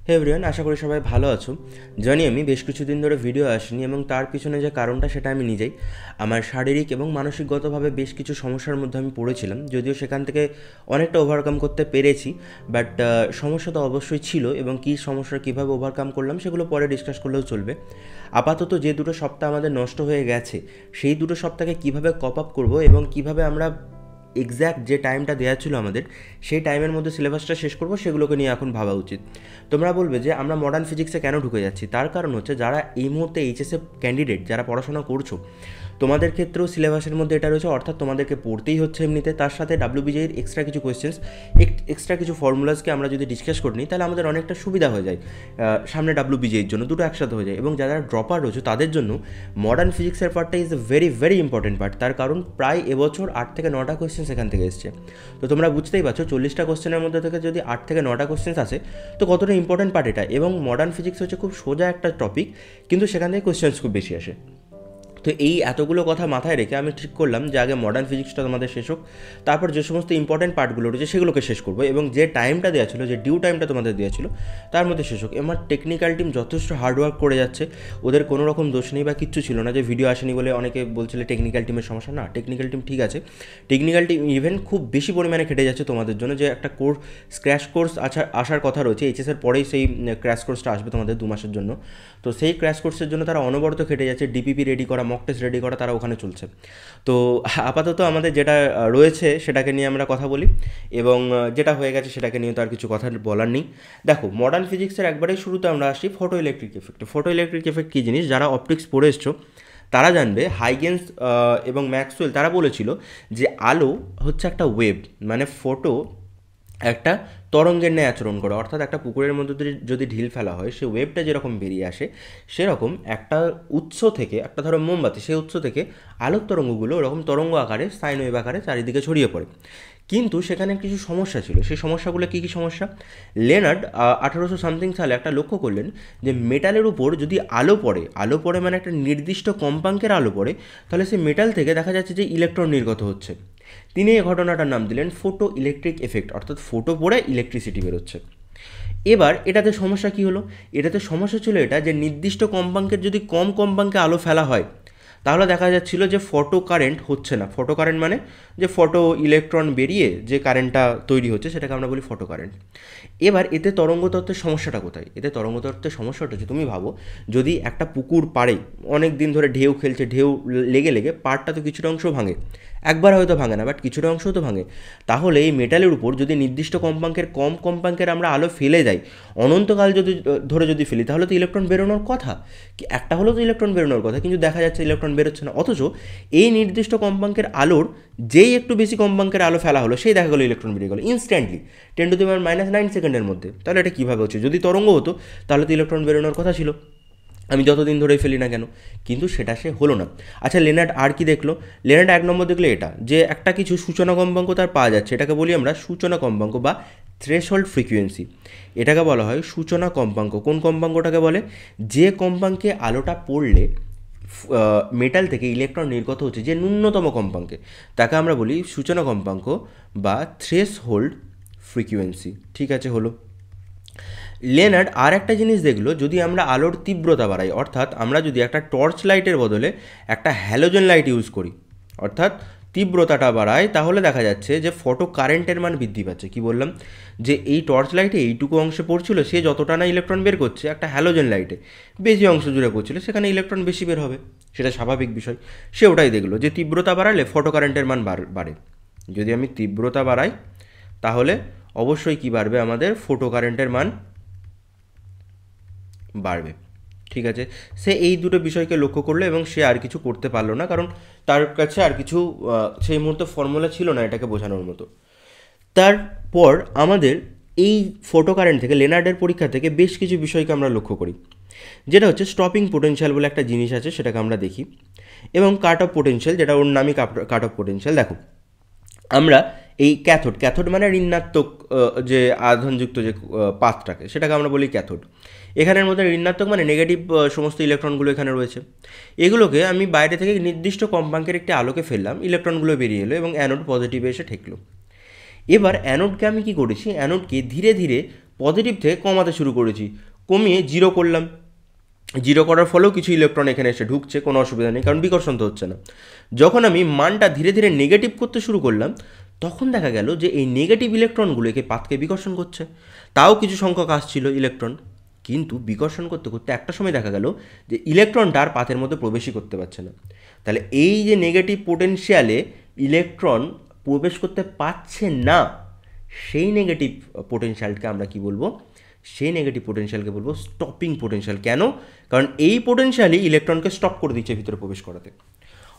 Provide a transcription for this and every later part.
হে everyone, আশা করি সবাই ভালো আছো। জানি আমি বেশ কিছুদিন ধরে ভিডিও আসেনি এবং তার পিছনে যে কারণটা সেটা আমি নিজেই, আমার শারীরিক এবং মানসিকগতভাবে বেশ কিছু সমস্যার মধ্যে আমি পড়েছিলাম। যদিও সেখান থেকে অনেকটা ওভারকাম করতে পেরেছি, বাট সমস্যা তো অবশ্যই ছিল এবং কী সমস্যা কীভাবে ওভারকাম করলাম সেগুলো পরে ডিসকাস করলেও চলবে। আপাতত যে দুটো সপ্তাহ আমাদের নষ্ট হয়ে গেছে সেই দুটো সপ্তাহকে কীভাবে কপ আপ করবো এবং কীভাবে আমরা এক্স্যাক্ট যে টাইমটা দেওয়া ছিল আমাদের সেই টাইমের মধ্যে সিলেবাসটা শেষ করবো সেগুলোকে নিয়ে এখন ভাবা উচিত। তোমরা বলবে যে আমরা মডার্ন ফিজিক্সে কেন ঢুকে যাচ্ছি, তার কারণ হচ্ছে যারা এই মুহূর্তে এইচএসএ ক্যান্ডিডেট যারা পড়াশোনা করছো তোমাদের ক্ষেত্রেও সিলেবাসের মধ্যে এটা রয়েছে, অর্থাৎ তোমাদেরকে পড়তেই হচ্ছে এমনিতে। তার সাথে ডাব্লিউবিজের এক্সট্রা কিছু কোয়েশ্চেন্স, এক্সট্রা কিছু ফর্মুলাসকে আমরা যদি ডিসকাস করে নিই তাহলে আমাদের অনেকটা সুবিধা হয়ে যায় সামনে ডাব্লিউবিজের জন্য, দুটো একসাথে হয়ে যায়। এবং যারা ড্রপার রয়েছে তাদের জন্য মডার্ন ফিজিক্সের পার্টটা is a very very important part. তার কারণ প্রায় এবছর 8 থেকে 9টা কোয়েশ্চেন সেখান থেকে এসছে। তো তোমরা বুঝতেই পারছো 40টা কোয়েশ্চেনের মধ্যে থেকে যদি 8 থেকে 9টা কোয়েশ্চেন আসে তো কতটা ইম্পর্টেন্ট পার্ট এটা। এবং মডার্ন ফিজিক্স হচ্ছে খুব সোজা একটা টপিক, কিন্তু সেখান থেকে কোয়েশ্চেন্স খুব বেশি আসে। তো এই এতগুলো কথা মাথায় রেখে আমি ঠিক করলাম যে আগে মডার্ন ফিজিক্সটা তোমাদের শেষ হোক, তারপর যে সমস্ত ইম্পর্টেন্ট পার্টগুলো রয়েছে সেগুলোকে শেষ করবো এবং যে টাইমটা দেওয়া ছিল, যে ডিউ টাইমটা তোমাদের দেওয়া ছিল তার মধ্যে শেষ হোক। আমার টেকনিক্যাল টিম যথেষ্ট হার্ডওয়ার্ক করে যাচ্ছে, ওদের কোনো রকম দোষ নেই বা কিচ্ছু ছিল না যে ভিডিও আসেনি বলে অনেকে বলছিলে টেকনিক্যাল টিমের সমস্যা। না, টেকনিক্যাল টিম ঠিক আছে। টেকনিক্যাল টিম ইভেন খুব বেশি পরিমাণে খেটে যাচ্ছে তোমাদের জন্য। যে একটা ক্র্যাশ কোর্স আসার কথা রয়েছে এইচএসের পরেই, সেই ক্র্যাশ কোর্সটা আসবে তোমাদের 2 মাসের জন্য। তো সেই ক্র্যাশ কোর্সের জন্য তারা অনবরত খেটে যাচ্ছে, ডিপিপি রেডি করা, মক টেস্ট রেডি করা, তারা ওখানে চলছে। তো আপাতত আমাদের যেটা রয়েছে সেটাকে নিয়ে আমরা কথা বলি এবং যেটা হয়ে গেছে সেটাকে নিয়ে তো আর কিছু কথা বলার নেই। দেখো, মডার্ন ফিজিক্সের একবারেই শুরুতে আমরা আসি photo electric effect. Photo electric effect কী জিনিস, যারা অপটিক্স পড়ে এসছো তারা জানবে। হাইগেন্স এবং ম্যাক্সওয়েল তারা বলেছিল যে আলো হচ্ছে একটা ওয়েভ, মানে ফটো একটা তরঙ্গের ন্যায় আচরণ করে। অর্থাৎ একটা পুকুরের মধ্যে যদি ঢিল ফেলা হয়, সে ওয়েভটা যেরকম বেরিয়ে আসে সেরকম একটা উৎস থেকে, একটা ধরো মোমবাতি, সেই উৎস থেকে আলোক তরঙ্গগুলো ওরকম তরঙ্গ আকারে, সাইন ওয়েভ আকারে চারিদিকে ছড়িয়ে পড়ে। কিন্তু সেখানে কিছু সমস্যা ছিল। সেই সমস্যাগুলো কী কী সমস্যা? লেনার্ড 1800 সামথিং সালে একটা লক্ষ্য করলেন যে মেটালের উপর যদি আলো পড়ে মানে একটা নির্দিষ্ট কম্পাঙ্কের আলো পড়ে, তাহলে সেই মেটাল থেকে দেখা যাচ্ছে যে ইলেকট্রন নির্গত হচ্ছে। তিনি এই ঘটনাটার নাম দিলেন ফটো ইলেকট্রিক এফেক্ট, অর্থাৎ ফটো পড়ে ইলেকট্রিসিটি বেরোচ্ছে। এবার এটাতে সমস্যা কী হলো? এটাতে সমস্যা ছিল এটা যে নির্দিষ্ট কম্পাঙ্কের যদি কম কম্পাঙ্কে আলো ফেলা হয় তাহলে দেখা যাচ্ছিল যে ফটো কারেন্ট হচ্ছে না। ফটো কারেন্ট মানে যে ফটো ইলেকট্রন বেরিয়ে যে কারেন্টটা তৈরি হচ্ছে সেটাকে আমরা বলি ফটো কারেন্ট। এবার এতে তরঙ্গতত্ত্বের সমস্যাটা কোথায়? এতে তরঙ্গতত্ত্বের সমস্যাটা হচ্ছে, তুমি ভাবো যদি একটা পুকুর পাড়ে অনেক দিন ধরে ঢেউ খেলছে, ঢেউ লেগে লেগে পাড়টা তো কিছুটা অংশ ভাঙে, একবার হয়তো ভাঙে না বাট কিছুটা অংশ তো ভাঙে। তাহলে এই মেটালের উপর যদি নির্দিষ্ট কম কম্পাঙ্কের আমরা আলো ফেলে যাই, অনন্তকাল যদি ফেলি, তাহলে তো ইলেকট্রন বেরোনোর কথা, কি একটা হলেও তো ইলেকট্রন বেরোনোর কথা, কিন্তু দেখা যাচ্ছে ইলেকট্রন বেরোচ্ছে না। অথচ এই নির্দিষ্ট কম্পাঙ্কের আলোর যেই একটু বেশি কম্পাঙ্কের আলো ফেলা হলো, সেই দেখা গেলো ইলেকট্রন বেরিয়ে গেলো ইনস্ট্যান্টলি 10⁻⁹ সেকেন্ডের মধ্যে। তাহলে এটা কীভাবে হচ্ছে? যদি তরঙ্গ হতো তাহলে তো ইলেকট্রন বেরোনোর কথা ছিল, আমি যতদিন ধরেই ফেলি না কেন। কিন্তু সেটা সে হলো না। আচ্ছা, লেনার্ড আর কি দেখলো? লেনার্ড 1 নম্বর দেখলো এটা, যে একটা কিছু সূচনা কম্পাঙ্ক তার পাওয়া যাচ্ছে, এটাকে বলি আমরা সূচনা কম্পাঙ্ক বা থ্রেশহোল্ড ফ্রিকোয়েন্সি। এটাকে বলা হয় সূচনা কম্পাঙ্ক। কোন কম্পাঙ্কটাকে বলে? যে কম্পাঙ্কে আলোটা পড়লে মেটাল থেকে ইলেকট্রন নির্গত হচ্ছে, যে ন্যূনতম কম্পাঙ্কে, তাকে আমরা বলি সূচনা কম্পাঙ্ক বা থ্রেশহোল্ড ফ্রিকোয়েন্সি। ঠিক আছে, হলো। লেনার্ড আর একটা জিনিস দেখলো, যদি আমরা আলোর তীব্রতা বাড়াই, অর্থাৎ আমরা যদি একটা টর্চ লাইটের বদলে একটা হ্যালোজেন লাইট ইউজ করি, অর্থাৎ তীব্রতাটা বাড়াই, তাহলে দেখা যাচ্ছে যে ফটো কারেন্টের মান বৃদ্ধি পাচ্ছে। কি বললাম? যে এই টর্চ লাইটে এইটুকু অংশে পড়ছিল, সে যতটা না ইলেকট্রন বের করছে, একটা হ্যালোজেন লাইটে বেশি অংশ জুড়ে পড়ছিল, সেখানে ইলেকট্রন বেশি বের হবে, সেটা স্বাভাবিক বিষয়। সে ওটাই দেখলো যে তীব্রতা বাড়ালে ফটো কারেন্টের মান বাড়ে। যদি আমি তীব্রতা বাড়াই তাহলে অবশ্যই কি বাড়বে? আমাদের ফটো কারেন্টের মান বাড়বে। ঠিক আছে, সে এই দুটো বিষয়কে লক্ষ্য করলো এবং সে আর কিছু করতে পারলো না, কারণ তার কাছে আর কিছু সেই মুহূর্তে ফর্মুলা ছিল না এটাকে বোঝানোর মতো। তারপর আমাদের এই ফটো কারেন্ট থেকে, লেনার্ডের পরীক্ষা থেকে বেশ কিছু বিষয়কে আমরা লক্ষ্য করি, যেটা হচ্ছে স্টপিং পোটেনশিয়াল বলে একটা জিনিস আছে, সেটাকে আমরা দেখি, এবং কাট অফ পোটেনশিয়াল, যেটা ওর নামই কাট অফ পোটেনশিয়াল। দেখো, আমরা এই ক্যাথোড মানে ঋণাত্মক যে আধানযুক্ত যে পাথটাকে, সেটাকে আমরা বলি ক্যাথোড। এখানের মধ্যে ঋণাত্মক মানে নেগেটিভ সমস্ত ইলেকট্রনগুলো এখানে রয়েছে। এগুলোকে আমি বাইরে থেকে নির্দিষ্ট কম্পাঙ্কের একটি আলোকে ফেললাম, ইলেকট্রনগুলো বেরিয়ে এলো এবং অ্যানোড পজিটিভে এসে ঠেকলো। এবার অ্যানোডকে আমি কী করেছি? অ্যানোডকে ধীরে ধীরে পজিটিভ থেকে কমাতে শুরু করেছি, কমিয়ে জিরো করলাম, জিরো করার ফলেও কিছু ইলেকট্রন এখানে এসে ঢুকছে, কোনো অসুবিধা নেই, কারণ বিকর্ষণ তো হচ্ছে না। যখন আমি মানটা ধীরে ধীরে নেগেটিভ করতে শুরু করলাম, তখন দেখা গেল যে এই নেগেটিভ ইলেকট্রনগুলো একে পাতকে বিকর্ষণ করছে, তাও কিছু সংখ্যক আসছিল ইলেকট্রন, কিন্তু বিকর্ষণ করতে করতে একটা সময় দেখা গেল যে ইলেকট্রনটা আর পাতের মধ্যে প্রবেশই করতে পারছে না। তাহলে এই যে নেগেটিভ পোটেনশিয়ালে ইলেকট্রন প্রবেশ করতে পারছে না, সেই নেগেটিভ পোটেনশিয়ালকে আমরা কি বলবো? সেই নেগেটিভ পোটেনশিয়ালকে বলবো স্টপিং পোটেনশিয়াল। কেন? কারণ এই পোটেনশিয়ালই ইলেকট্রনকে স্টপ করে দিচ্ছে ভিতরে প্রবেশ করাতে।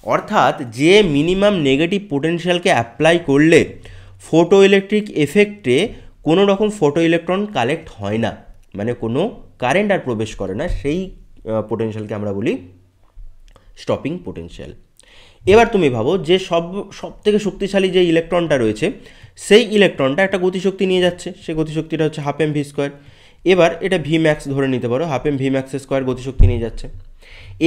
অর্থাৎ যে মিনিমাম নেগেটিভ পোটেনশিয়ালকে অ্যাপ্লাই করলে ফটো ইলেকট্রিক এফেক্টে কোনো রকম ফটো ইলেকট্রন কালেক্ট হয় না, মানে কোনো কারেন্ট আর প্রবেশ করে না, সেই পোটেনশিয়ালকে আমরা বলি স্টপিং পোটেনশিয়াল। এবার তুমি ভাবো যে সব থেকে শক্তিশালী যে ইলেকট্রনটা রয়েছে, সেই ইলেকট্রনটা একটা গতিশক্তি নিয়ে যাচ্ছে, সেই গতিশক্তিটা হচ্ছে হাফ এম ভি স্কোয়ার। এবার এটা ভি ম্যাক্স ধরে নিতে পারো, half M V max square গতিশক্তি নিয়ে যাচ্ছে।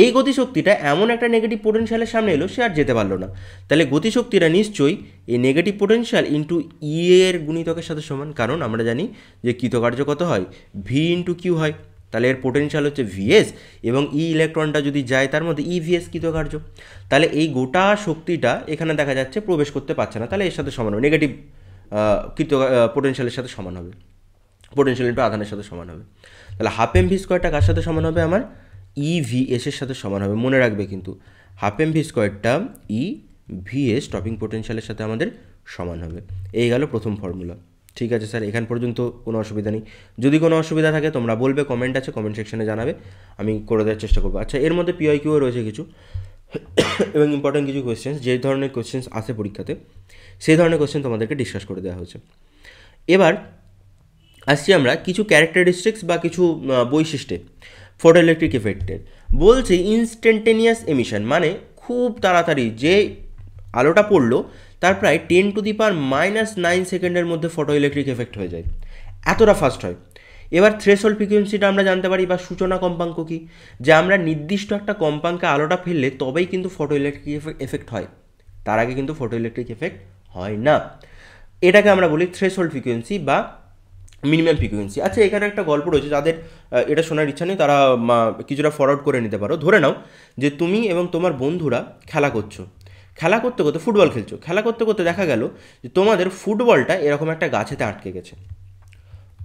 এই গতিশক্তিটা এমন একটা নেগেটিভ পোটেনশিয়ালের সামনে এলো, সে আর যেতে পারলো না। তাহলে গতিশক্তিটা নিশ্চয়ই এই নেগেটিভ পোটেনশিয়াল ইন্টু ই এর গুণিতকের সাথে সমান, কারণ আমরা জানি যে কৃতকার্য কত হয়, ভি ইন্টু কিউ হয়। তাহলে এর পোটেনশিয়াল হচ্ছে ভিএস, এবং ই ইলেকট্রনটা যদি যায় তার মধ্যে ই ভিএস কৃতকার্য। তাহলে এই গোটা শক্তিটা এখানে দেখা যাচ্ছে প্রবেশ করতে পারছে না, তাহলে এর সাথে সমান হবে, নেগেটিভ পোটেনশিয়ালের সাথে সমান হবে, পোটেনশিয়াল ইন্টু আধানের সাথে সমান হবে। তাহলে হাফ এম ভি স্কোয়ারটা কার সাথে সমান হবে? আমার ই ভি এসের সাথে সমান হবে। মনে রাখবে কিন্তু হাফ এম ভি স্কোয়ারটা ই ভি এস স্টপিং পোটেনশিয়ালের সাথে আমাদের সমান হবে। এই গেল প্রথম ফর্মুলা। ঠিক আছে স্যার, এখান পর্যন্ত কোনো অসুবিধা নেই। যদি কোনো অসুবিধা থাকে তোমরা বলবে, কমেন্ট আছে, কমেন্ট সেকশনে জানাবে, আমি করে দেওয়ার চেষ্টা করবো। আচ্ছা, এর মধ্যে পিআই কিউও রয়েছে কিছু এবং ইম্পর্টেন্ট কিছু কোয়েশ্চেন্স, যে ধরনের কোয়েশ্চেন্স আসে পরীক্ষাতে সেই ধরনের কোয়েশ্চেন তোমাদেরকে ডিসকাস করে দেওয়া হয়েছে। এবার আসছি আমরা কিছু ক্যারেক্টারিস্টিক্স বা কিছু বৈশিষ্ট্যে ফটো ইলেকট্রিক এফেক্টের। বলছে ইনস্ট্যান্টেনিয়াস এমিশন, মানে খুব তাড়াতাড়ি যে আলোটা পড়লো তার প্রায় 10⁻⁻৯ সেকেন্ডের মধ্যে ফটো ইলেকট্রিক এফেক্ট হয়ে যায়, এতটা ফাস্ট হয়। এবার থ্রেশহোল্ড ফ্রিকোয়েন্সিটা আমরা জানতে পারি, বা সূচনা কম্পাঙ্ক কী, যে আমরা নির্দিষ্ট একটা কম্পাঙ্কে আলোটা ফেললে তবেই কিন্তু ফটো ইলেকট্রিক এফেক্ট হয়, তার আগে কিন্তু ফটো ইলেকট্রিক এফেক্ট হয় না। এটাকে আমরা বলি থ্রেশহোল্ড ফ্রিকোয়েন্সি বা মিনিমাম ফ্রিকোয়েন্সি। আচ্ছা, এখানে একটা গল্প রয়েছে, যাদের এটা শোনার ইচ্ছা নেই তারা কিছুটা ফরওয়ার্ড করে নিতে পারো। ধরে নাও যে তুমি এবং তোমার বন্ধুরা খেলা করছো, খেলা করতে করতে ফুটবল খেলছো, খেলা করতে করতে দেখা গেল যে তোমাদের ফুটবলটা এরকম একটা গাছেতে আটকে গেছে।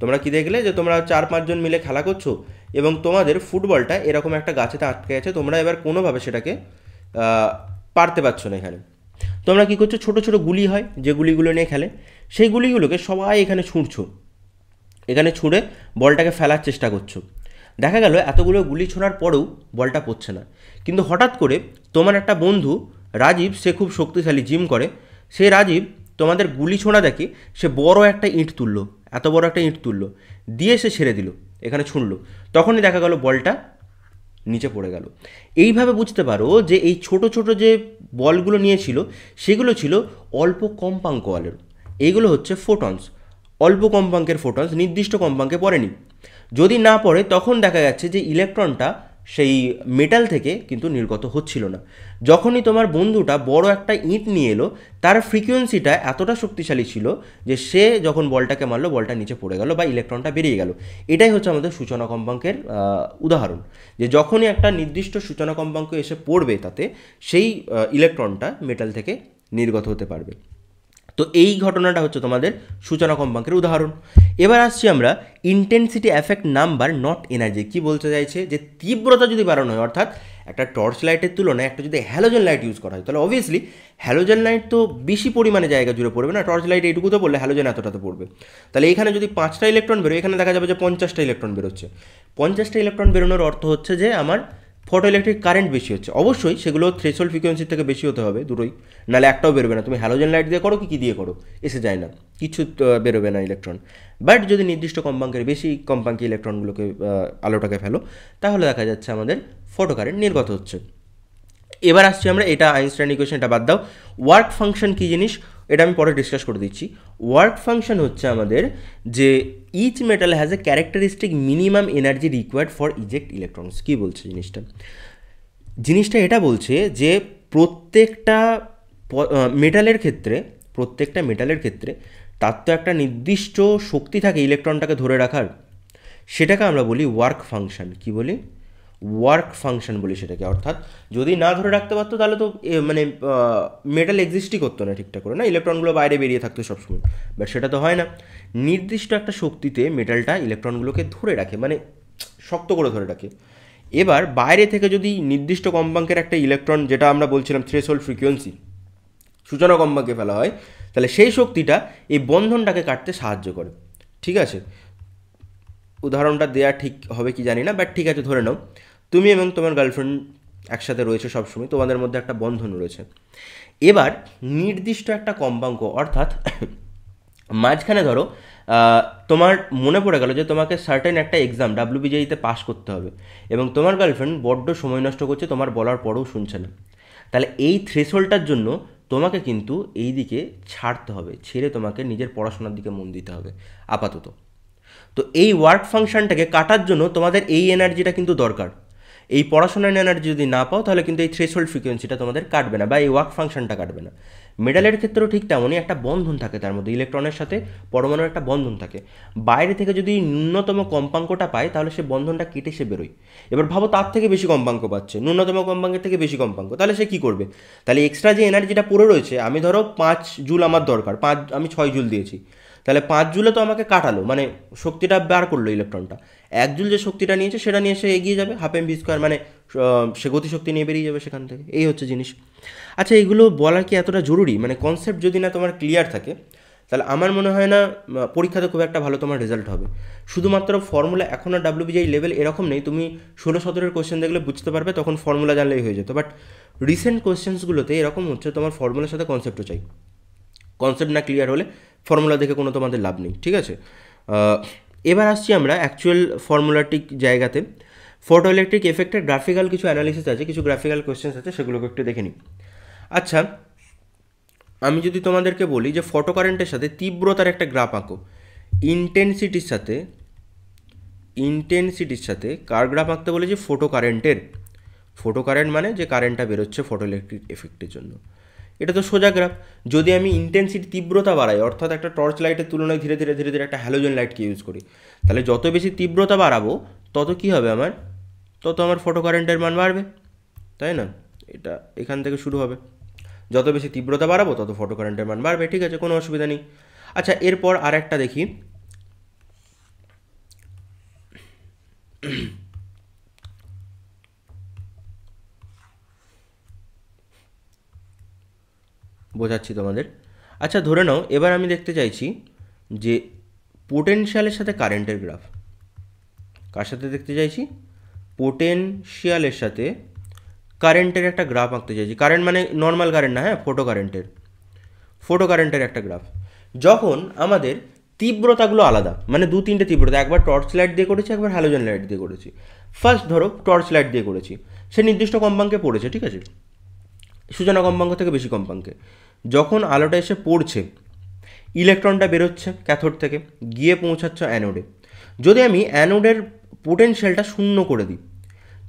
তোমরা কি দেখলে যে তোমরা 4-5 জন মিলে খেলা করছো এবং তোমাদের ফুটবলটা এরকম একটা গাছেতে আটকে গেছে, তোমরা এবার কোনোভাবে সেটাকে পারতে পারছো না। এখানে তোমরা কী করছো, ছোটো ছোটো গুলি হয় যে গুলিগুলো নিয়ে খেলে, সেই গুলিগুলোকে সবাই এখানে ছুঁড়ছো, এখানে ছুঁড়ে বলটাকে ফেলার চেষ্টা করছো। দেখা গেল এতগুলো গুলি ছোঁড়ার পরেও বলটা পড়ছে না, কিন্তু হঠাৎ করে তোমার একটা বন্ধু রাজীব, সে খুব শক্তিশালী, জিম করে, সে রাজীব তোমাদের গুলি ছোঁড়া দেখে সে বড় একটা ইঁট তুললো, এত বড় একটা ইঁট তুললো, দিয়ে সে ছেড়ে দিল, এখানে ছুঁড়লো, তখনই দেখা গেল বলটা নিচে পড়ে গেল। এইভাবে বুঝতে পারো যে এই ছোট ছোট যে বলগুলো নিয়েছিল সেগুলো ছিল অল্প কম্পাঙ্ক বলের, এইগুলো হচ্ছে ফোটনস, অল্প কম্পাঙ্কের ফোটনস, নির্দিষ্ট কম্পাঙ্কে পড়েনি। যদি না পড়ে তখন দেখা যাচ্ছে যে ইলেকট্রনটা সেই মেটাল থেকে কিন্তু নির্গত হচ্ছিল না। যখনই তোমার বন্ধুটা বড় একটা ইঁট নিয়ে এলো, তার ফ্রিকোয়েন্সিটা এতটা শক্তিশালী ছিল যে সে যখন বলটাকে মারলো বলটা নিচে পড়ে গেল বা ইলেকট্রনটা বেরিয়ে গেল। এটাই হচ্ছে আমাদের সূচনা কম্পাঙ্কের উদাহরণ, যে যখনই একটা নির্দিষ্ট সূচনা কম্পাঙ্ক এসে পড়বে তাতে সেই ইলেকট্রনটা মেটাল থেকে নির্গত হতে পারবে। তো এই ঘটনাটা হচ্ছে তোমাদের সূচনা কম্পাঙ্কের উদাহরণ। এবার আসছি আমরা intensity effect number not energy. কি বলতে চাইছে, যে তীব্রতা যদি বাড়ানো হয়, অর্থাৎ একটা টর্চ লাইটের তুলনায় একটা যদি হ্যালোজেন লাইট ইউজ করা হয়, তাহলে অবভিয়াসলি হ্যালোজেন লাইট তো বেশি পরিমাণে জায়গা জুড়ে পড়বে না, টর্চ লাইট এইটুকুতে পড়লে হ্যালোজেন এতটাতে পড়বে। তাহলে এখানে যদি 5টা ইলেকট্রন বেরোয়, এখানে দেখা যাবে যে 50টা ইলেকট্রন বেরোচ্ছে। 50টা ইলেকট্রন বেরোনোর অর্থ হচ্ছে যে আমার ফটো ইলেকট্রিক কারেন্ট বেশি হচ্ছে। অবশ্যই সেগুলো থ্রেশহোল্ড ফ্রিকোয়েন্সির থেকে বেশি হতে হবে দুটোই, নাহলে একটাও বেরোবে না। তুমি হ্যালোজেন লাইট দিয়ে করো কি কী দিয়ে করো, এসে যায় না, কিছু বেরোবে না ইলেকট্রন। বাট যদি নির্দিষ্ট কম্পাঙ্কের বেশি কম্পাঙ্কে ইলেকট্রনগুলোকে আলোটাকে ফেলো, তাহলে দেখা যাচ্ছে আমাদের ফটো কারেন্ট নির্গত হচ্ছে। এবার আসছি আমরা, এটা আইনস্টাইন ইকুয়েশন, এটা বাদ দাও। ওয়ার্ক ফাংশন কী জিনিস এটা আমি পরে ডিসকাস করে দিচ্ছি। ওয়ার্ক ফাংশন হচ্ছে আমাদের যে each metal has a characteristic minimum energy required for eject electrons. কী বলছে জিনিসটা এটা বলছে যে প্রত্যেকটা মেটালের ক্ষেত্রে তার তো একটা নির্দিষ্ট শক্তি থাকে ইলেকট্রনটাকে ধরে রাখার, সেটাকে আমরা বলি ওয়ার্ক ফাংশন। কি বলি? ওয়ার্ক ফাংশন বলি সেটাকে। অর্থাৎ যদি না ধরে রাখতে পারতো তাহলে তো মানে মেটাল এক্সিস্টই করতো না ঠিকঠাক করে, না, ইলেকট্রনগুলো বাইরে বেরিয়ে থাকতো সবসময়। বাট সেটা তো হয় না, নির্দিষ্ট একটা শক্তিতে মেটালটা ইলেকট্রনগুলোকে ধরে রাখে, মানে শক্ত করে ধরে রাখে। এবার বাইরে থেকে যদি নির্দিষ্ট কম্পাঙ্কের একটা ইলেকট্রন, যেটা আমরা বলছিলাম থ্রেশহোল্ড ফ্রিকোয়েন্সি, সূচনা কম্পাঙ্কে ফেলা হয়, তাহলে সেই শক্তিটা এই বন্ধনটাকে কাটতে সাহায্য করে। ঠিক আছে, উদাহরণটা দেওয়া ঠিক হবে কি জানি না, বাট ঠিক আছে, ধরে নাও তুমি এবং তোমার গার্লফ্রেন্ড একসাথে রয়েছে সবসময়, তোমাদের মধ্যে একটা বন্ধন রয়েছে। এবার নির্দিষ্ট একটা কম্পাঙ্ক, অর্থাৎ মাঝখানে ধরো তোমার মনে পড়ে গেল যে তোমাকে সার্টেন একটা এক্সাম WBJEতে পাস করতে হবে, এবং তোমার গার্লফ্রেন্ড বড্ড সময় নষ্ট করছে, তোমার বলার পরেও শুনছে না। তাহলে এই থ্রেশহোল্ডটার জন্য তোমাকে কিন্তু এই দিকে ছাড়তে হবে, ছেড়ে তোমাকে নিজের পড়াশোনার দিকে মন দিতে হবে আপাতত। তো এই ওয়ার্ক ফাংশনটাকে কাটার জন্য তোমাদের এই এনার্জিটা কিন্তু দরকার। এই পড়াশোনার এনার্জি যদি না পাও তাহলে কিন্তু এই থ্রেশহোল্ড ফ্রিকোয়েন্সিটা তোমাদের কাটবে না, বা এই ওয়ার্ক ফাংশনটা কাটবে না। মেটালের ক্ষেত্রেও ঠিক তেমনই, একটা বন্ধন থাকে তার মধ্যে, ইলেকট্রনের সাথে পরমাণুর একটা বন্ধন থাকে। বাইরে থেকে যদি ন্যূনতম কম্পাঙ্কটা পায় তাহলে সে বন্ধনটা কেটে সে বেরোয়। এবার ভাবো তার থেকে বেশি কম্পাঙ্ক পাচ্ছে, ন্যূনতম কম্পাঙ্কের থেকে বেশি কম্পাঙ্ক, তাহলে সে কী করবে? তাহলে এক্সট্রা যে এনার্জিটা পড়ে রয়েছে, আমি ধরো 5 জুল আমার দরকার, আমি 6 জুল দিয়েছি, তাহলে 5 জুলে তো আমাকে কাটালো, মানে শক্তিটা বার করলো ইলেকট্রনটা। 1 জুল যে শক্তিটা নিয়েছে সেটা নিয়ে সে এগিয়ে যাবে, হাফ mv স্কোয়ার, মানে সে গতিশক্তি নিয়ে বেরিয়ে যাবে সেখান থেকে। এই হচ্ছে জিনিস। আচ্ছা, এগুলো বলার কি এতটা জরুরি? মানে কনসেপ্ট যদি না তোমার ক্লিয়ার থাকে তাহলে আমার মনে হয় না পরীক্ষাতে খুব একটা ভালো তোমার রেজাল্ট হবে। শুধুমাত্র ফর্মুলা, এখন আর WBJEE লেভেল এরকম নেই, তুমি 16-17 কোয়েশ্চেন দেখলে বুঝতে পারবে, তখন ফর্মুলা জানলেই হয়ে যেত। বাট রিসেন্ট কোয়েশ্চেন্সগুলোতে এরকম হচ্ছে, তোমার ফর্মুলার সাথে কনসেপ্টও চাই। কনসেপ্ট না ক্লিয়ার হলে ফর্মুলা দেখে কোনো তোমাদের লাভ নেই। ঠিক আছে, এবার আসছি আমরা অ্যাকচুয়াল ফর্মুলাটিক জায়গাতে। ফটো ইলেকট্রিক এফেক্টের গ্রাফিক্যাল কিছু অ্যানালিসিস আছে, কিছু গ্রাফিক্যাল কোয়েশ্চেন্স আছে, সেগুলোকে একটু দেখে নিই। আচ্ছা, আমি যদি তোমাদেরকে বলি যে ফটো কারেন্টের সাথে তীব্রতার একটা গ্রাফ আঁকো, ইন্টেন্সিটির সাথে কার গ্রাফ আঁকতে বলেছি? ফটো কারেন্টের। ফটো কারেন্ট মানে যে কারেন্টটা বেরোচ্ছে ফটো ইলেকট্রিক এফেক্টের জন্য, এটা তো সোজা গ্রাফ। যদি আমি ইন্টেন্সিটি, তীব্রতা বাড়াই, অর্থাৎ একটা টর্চ লাইটের তুলনায় ধীরে ধীরে একটা হ্যালোজেন লাইটকে ইউজ করি, তাহলে যত বেশি তীব্রতা বাড়াবো তত কী হবে আমার? তত আমার ফটো কারেন্টের মান বাড়বে, তাই না? এটা এখান থেকে শুরু হবে, যত বেশি তীব্রতা বাড়াবো তত ফটো কারেন্টের মান বাড়বে। ঠিক আছে, কোনো অসুবিধা নেই। আচ্ছা, এরপর আর একটা দেখি, বোঝাচ্ছি তোমাদের। আচ্ছা, ধরে নাও এবার আমি দেখতে চাইছি যে পোটেনশিয়ালের সাথে কারেন্টের গ্রাফ। কার সাথে দেখতে চাইছি? পোটেনশিয়ালের সাথে কারেন্টের একটা গ্রাফ আঁকতে চাইছি। কারেন্ট মানে নর্মাল কারেন্ট না, হ্যাঁ, ফটো কারেন্টের একটা গ্রাফ। যখন আমাদের তীব্রতাগুলো আলাদা, মানে 2-3টে তীব্রতা, একবার টর্চ লাইট দিয়ে করেছি, একবার হ্যালোজেন লাইট দিয়ে করেছি। ফার্স্ট ধরো টর্চ লাইট দিয়ে করেছি, সে নির্দিষ্ট কম্পাঙ্কে পড়েছে, ঠিক আছে, সূচনা কম্পাঙ্ক থেকে বেশি কম্পাঙ্কে। যখন আলোটা এসে পড়ছে, ইলেকট্রনটা বেরোচ্ছে ক্যাথোড থেকে, গিয়ে পৌঁছাচ্ছে অ্যানোডে। যদি আমি অ্যানোডের পোটেনশিয়ালটা শূন্য করে দিই,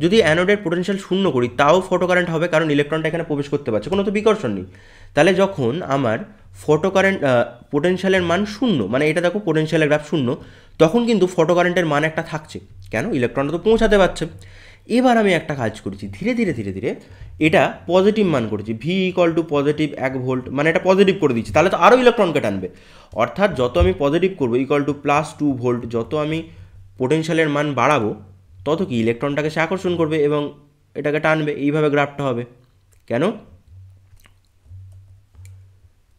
যদি অ্যানোডের পোটেনশিয়াল শূন্য করি, তাও ফটো কারেন্ট হবে, কারণ ইলেকট্রনটা এখানে প্রবেশ করতে পারছে, কোনো তো বিকর্ষণ নেই। তাহলে যখন আমার ফটো কারেন্ট পোটেনশিয়ালের মান শূন্য, মানে এটা দেখো পোটেনশিয়ালের গ্রাফ শূন্য, তখন কিন্তু ফটো কারেন্টের মান একটা থাকছে, কেন? ইলেকট্রনটা তো পৌঁছাতে পারছে। এবার আমি একটা কাজ করেছি, ধীরে ধীরে এটা পজিটিভ মান করেছি, V = পজিটিভ 1 ভোল্ট, মানে এটা পজিটিভ করে দিচ্ছি, তাহলে তো আরও ইলেকট্রনকে টানবে। অর্থাৎ যত আমি পজিটিভ করবো +2 ভোল্ট, যত আমি পোটেনশিয়ালের মান বাড়াবো তত কি ইলেকট্রনটাকে সে আকর্ষণ করবে এবং এটাকে টানবে। এইভাবে গ্রাফটা হবে।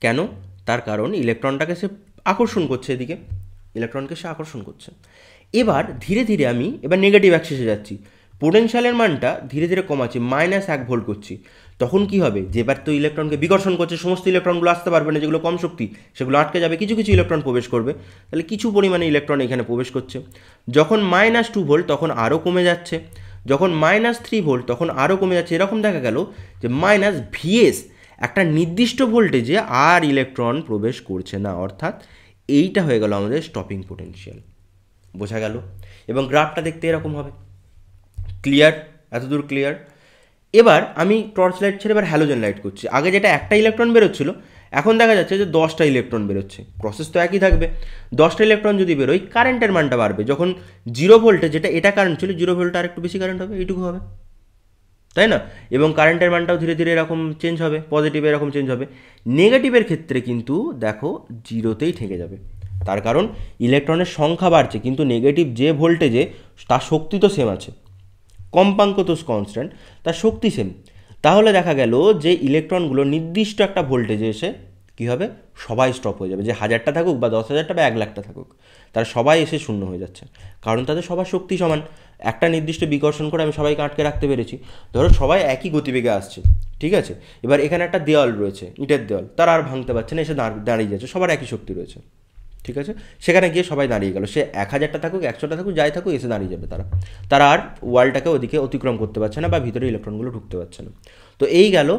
কেন? তার কারণ ইলেকট্রনটাকে সে আকর্ষণ করছে, এদিকে ইলেকট্রনকে সে আকর্ষণ করছে। এবার ধীরে ধীরে আমি নেগেটিভ অ্যাক্সিসে যাচ্ছি, পোটেনশিয়ালের মানটা ধীরে ধীরে কমাচ্ছি, -1 ভোল্ট করছি। তখন কি হবে? যে এবার তো ইলেকট্রনকে বিকর্ষণ করছে, সমস্ত ইলেকট্রনগুলো আসতে পারবে না, যেগুলো কম শক্তি সেগুলো আটকে যাবে, কিছু কিছু ইলেকট্রন প্রবেশ করবে, তাহলে কিছু পরিমাণে ইলেকট্রন এখানে প্রবেশ করছে। যখন -2 ভোল্ট তখন আরও কমে যাচ্ছে, যখন -3 ভোল্ট তখন আরও কমে যাচ্ছে। এরকম দেখা গেল যে -Vs, একটা নির্দিষ্ট ভোল্টেজে আর ইলেকট্রন প্রবেশ করছে না, অর্থাৎ এইটা হয়ে গেল আমাদের স্টপিং পোটেনশিয়াল। বোঝা গেল? এবং গ্রাফটা দেখতে এরকম হবে। ক্লিয়ার? এতদূর ক্লিয়ার? এবার আমি টর্চ লাইট ছেড়ে এবার হ্যালোজেন লাইট করছি। আগে যেটা একটা ইলেকট্রন বেরোচ্ছিল, এখন দেখা যাচ্ছে যে 10টা ইলেকট্রন বেরোচ্ছে, প্রসেস তো একই থাকবে। 10টা ইলেকট্রন যদি বেরোয়, কারেন্টের মানটা বাড়বে। যখন 0 ভোল্টে, যেটা এটা কারেন্ট ছিল, 0 ভোল্টে আর একটু বেশি কারেন্ট হবে, এইটুকু হবে, তাই না? এবং কারেন্টের মানটাও ধীরে ধীরে এরকম চেঞ্জ হবে, পজিটিভ এরকম চেঞ্জ হবে। নেগেটিভের ক্ষেত্রে কিন্তু দেখো 0তেই ঠেকে যাবে, তার কারণ ইলেকট্রনের সংখ্যা বাড়ছে, কিন্তু নেগেটিভ যে ভোল্টেজে, তার শক্তি তো সেম আছে, কম্পাঙ্ক তো কনস্ট্যান্ট, তার শক্তি সেম। তাহলে দেখা গেল যে ইলেকট্রনগুলো নির্দিষ্ট একটা ভোল্টেজে এসে কী হবে, সবাই স্টপ হয়ে যাবে। যে 1000টা থাকুক বা 10,000টা বা 1,00,000টা থাকুক, তারা সবাই এসে শূন্য হয়ে যাচ্ছে, কারণ তাদের সবার শক্তি সমান। একটা নির্দিষ্ট বিকর্ষণ করে আমি সবাইকে আটকে রাখতে পেরেছি। ধরো সবাই একই গতিবেগে আসছে, ঠিক আছে? এবার এখানে একটা দেওয়াল রয়েছে, ইটের দেওয়াল, তারা আর ভাঙতে পারছে না, এসে দাঁড়িয়ে যাচ্ছে, সবার একই শক্তি রয়েছে, ঠিক আছে? সেখানে গিয়ে সবাই দাঁড়িয়ে গেল, সে 1000টা থাকুক, 100টা থাকুক, যাই থাকুক, এসে দাঁড়িয়ে যাবে। তারা আর ওয়ালটাকে ওদিকে অতিক্রম করতে পারছে না, বা ভিতরে ইলেকট্রনগুলো ঢুকতে পারছে না। তো এই গেল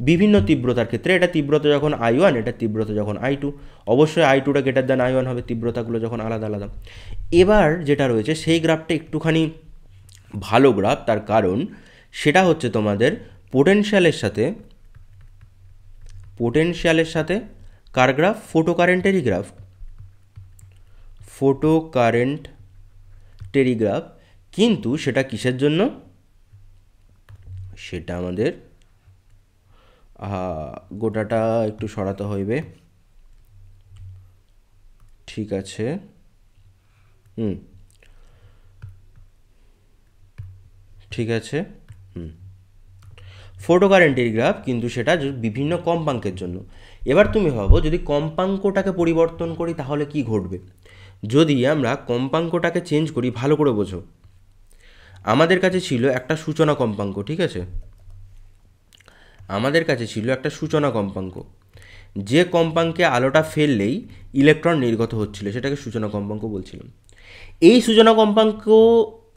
বিভিন্ন তীব্রতার ক্ষেত্রে। এটা তীব্রতা যখন I1, এটা তীব্রতা যখন I2, অবশ্যই I2টা গ্রেটার দ্যান I1 হবে, তীব্রতাগুলো যখন আলাদা আলাদা। এবার যেটা রয়েছে সেই গ্রাফটা একটুখানি ভালো গ্রাফ, তার কারণ সেটা হচ্ছে তোমাদের পোটেনশিয়ালের সাথে কার গ্রাফ? ফোটো কারেন্টেরই গ্রাফ, ফোটো কারেন্ট টেলিগ্রাফ। কিন্তু সেটা কিসের জন্য? সেটা আমাদের গোটাটা একটু সরাতে হইবে, ঠিক আছে? ঠিক আছে। ফোটো কারেন্ট টেলিগ্রাফ, কিন্তু সেটা বিভিন্ন কম্পাঙ্কের জন্য। এবার তুমি ভাবো, যদি কম্পাঙ্কটাকে পরিবর্তন করি তাহলে কি ঘটবে? যদি আমরা কম্পাঙ্কটাকে চেঞ্জ করি, ভালো করে বোঝো, আমাদের কাছে ছিল একটা সূচনা কম্পাঙ্ক, ঠিক আছে? আমাদের কাছে ছিল একটা সূচনা কম্পাঙ্ক, যে কম্পাঙ্কে আলোটা ফেললেই ইলেকট্রন নির্গত হচ্ছিল, সেটাকে সূচনা কম্পাঙ্ক বলছিলাম। এই সূচনা কম্পাঙ্ক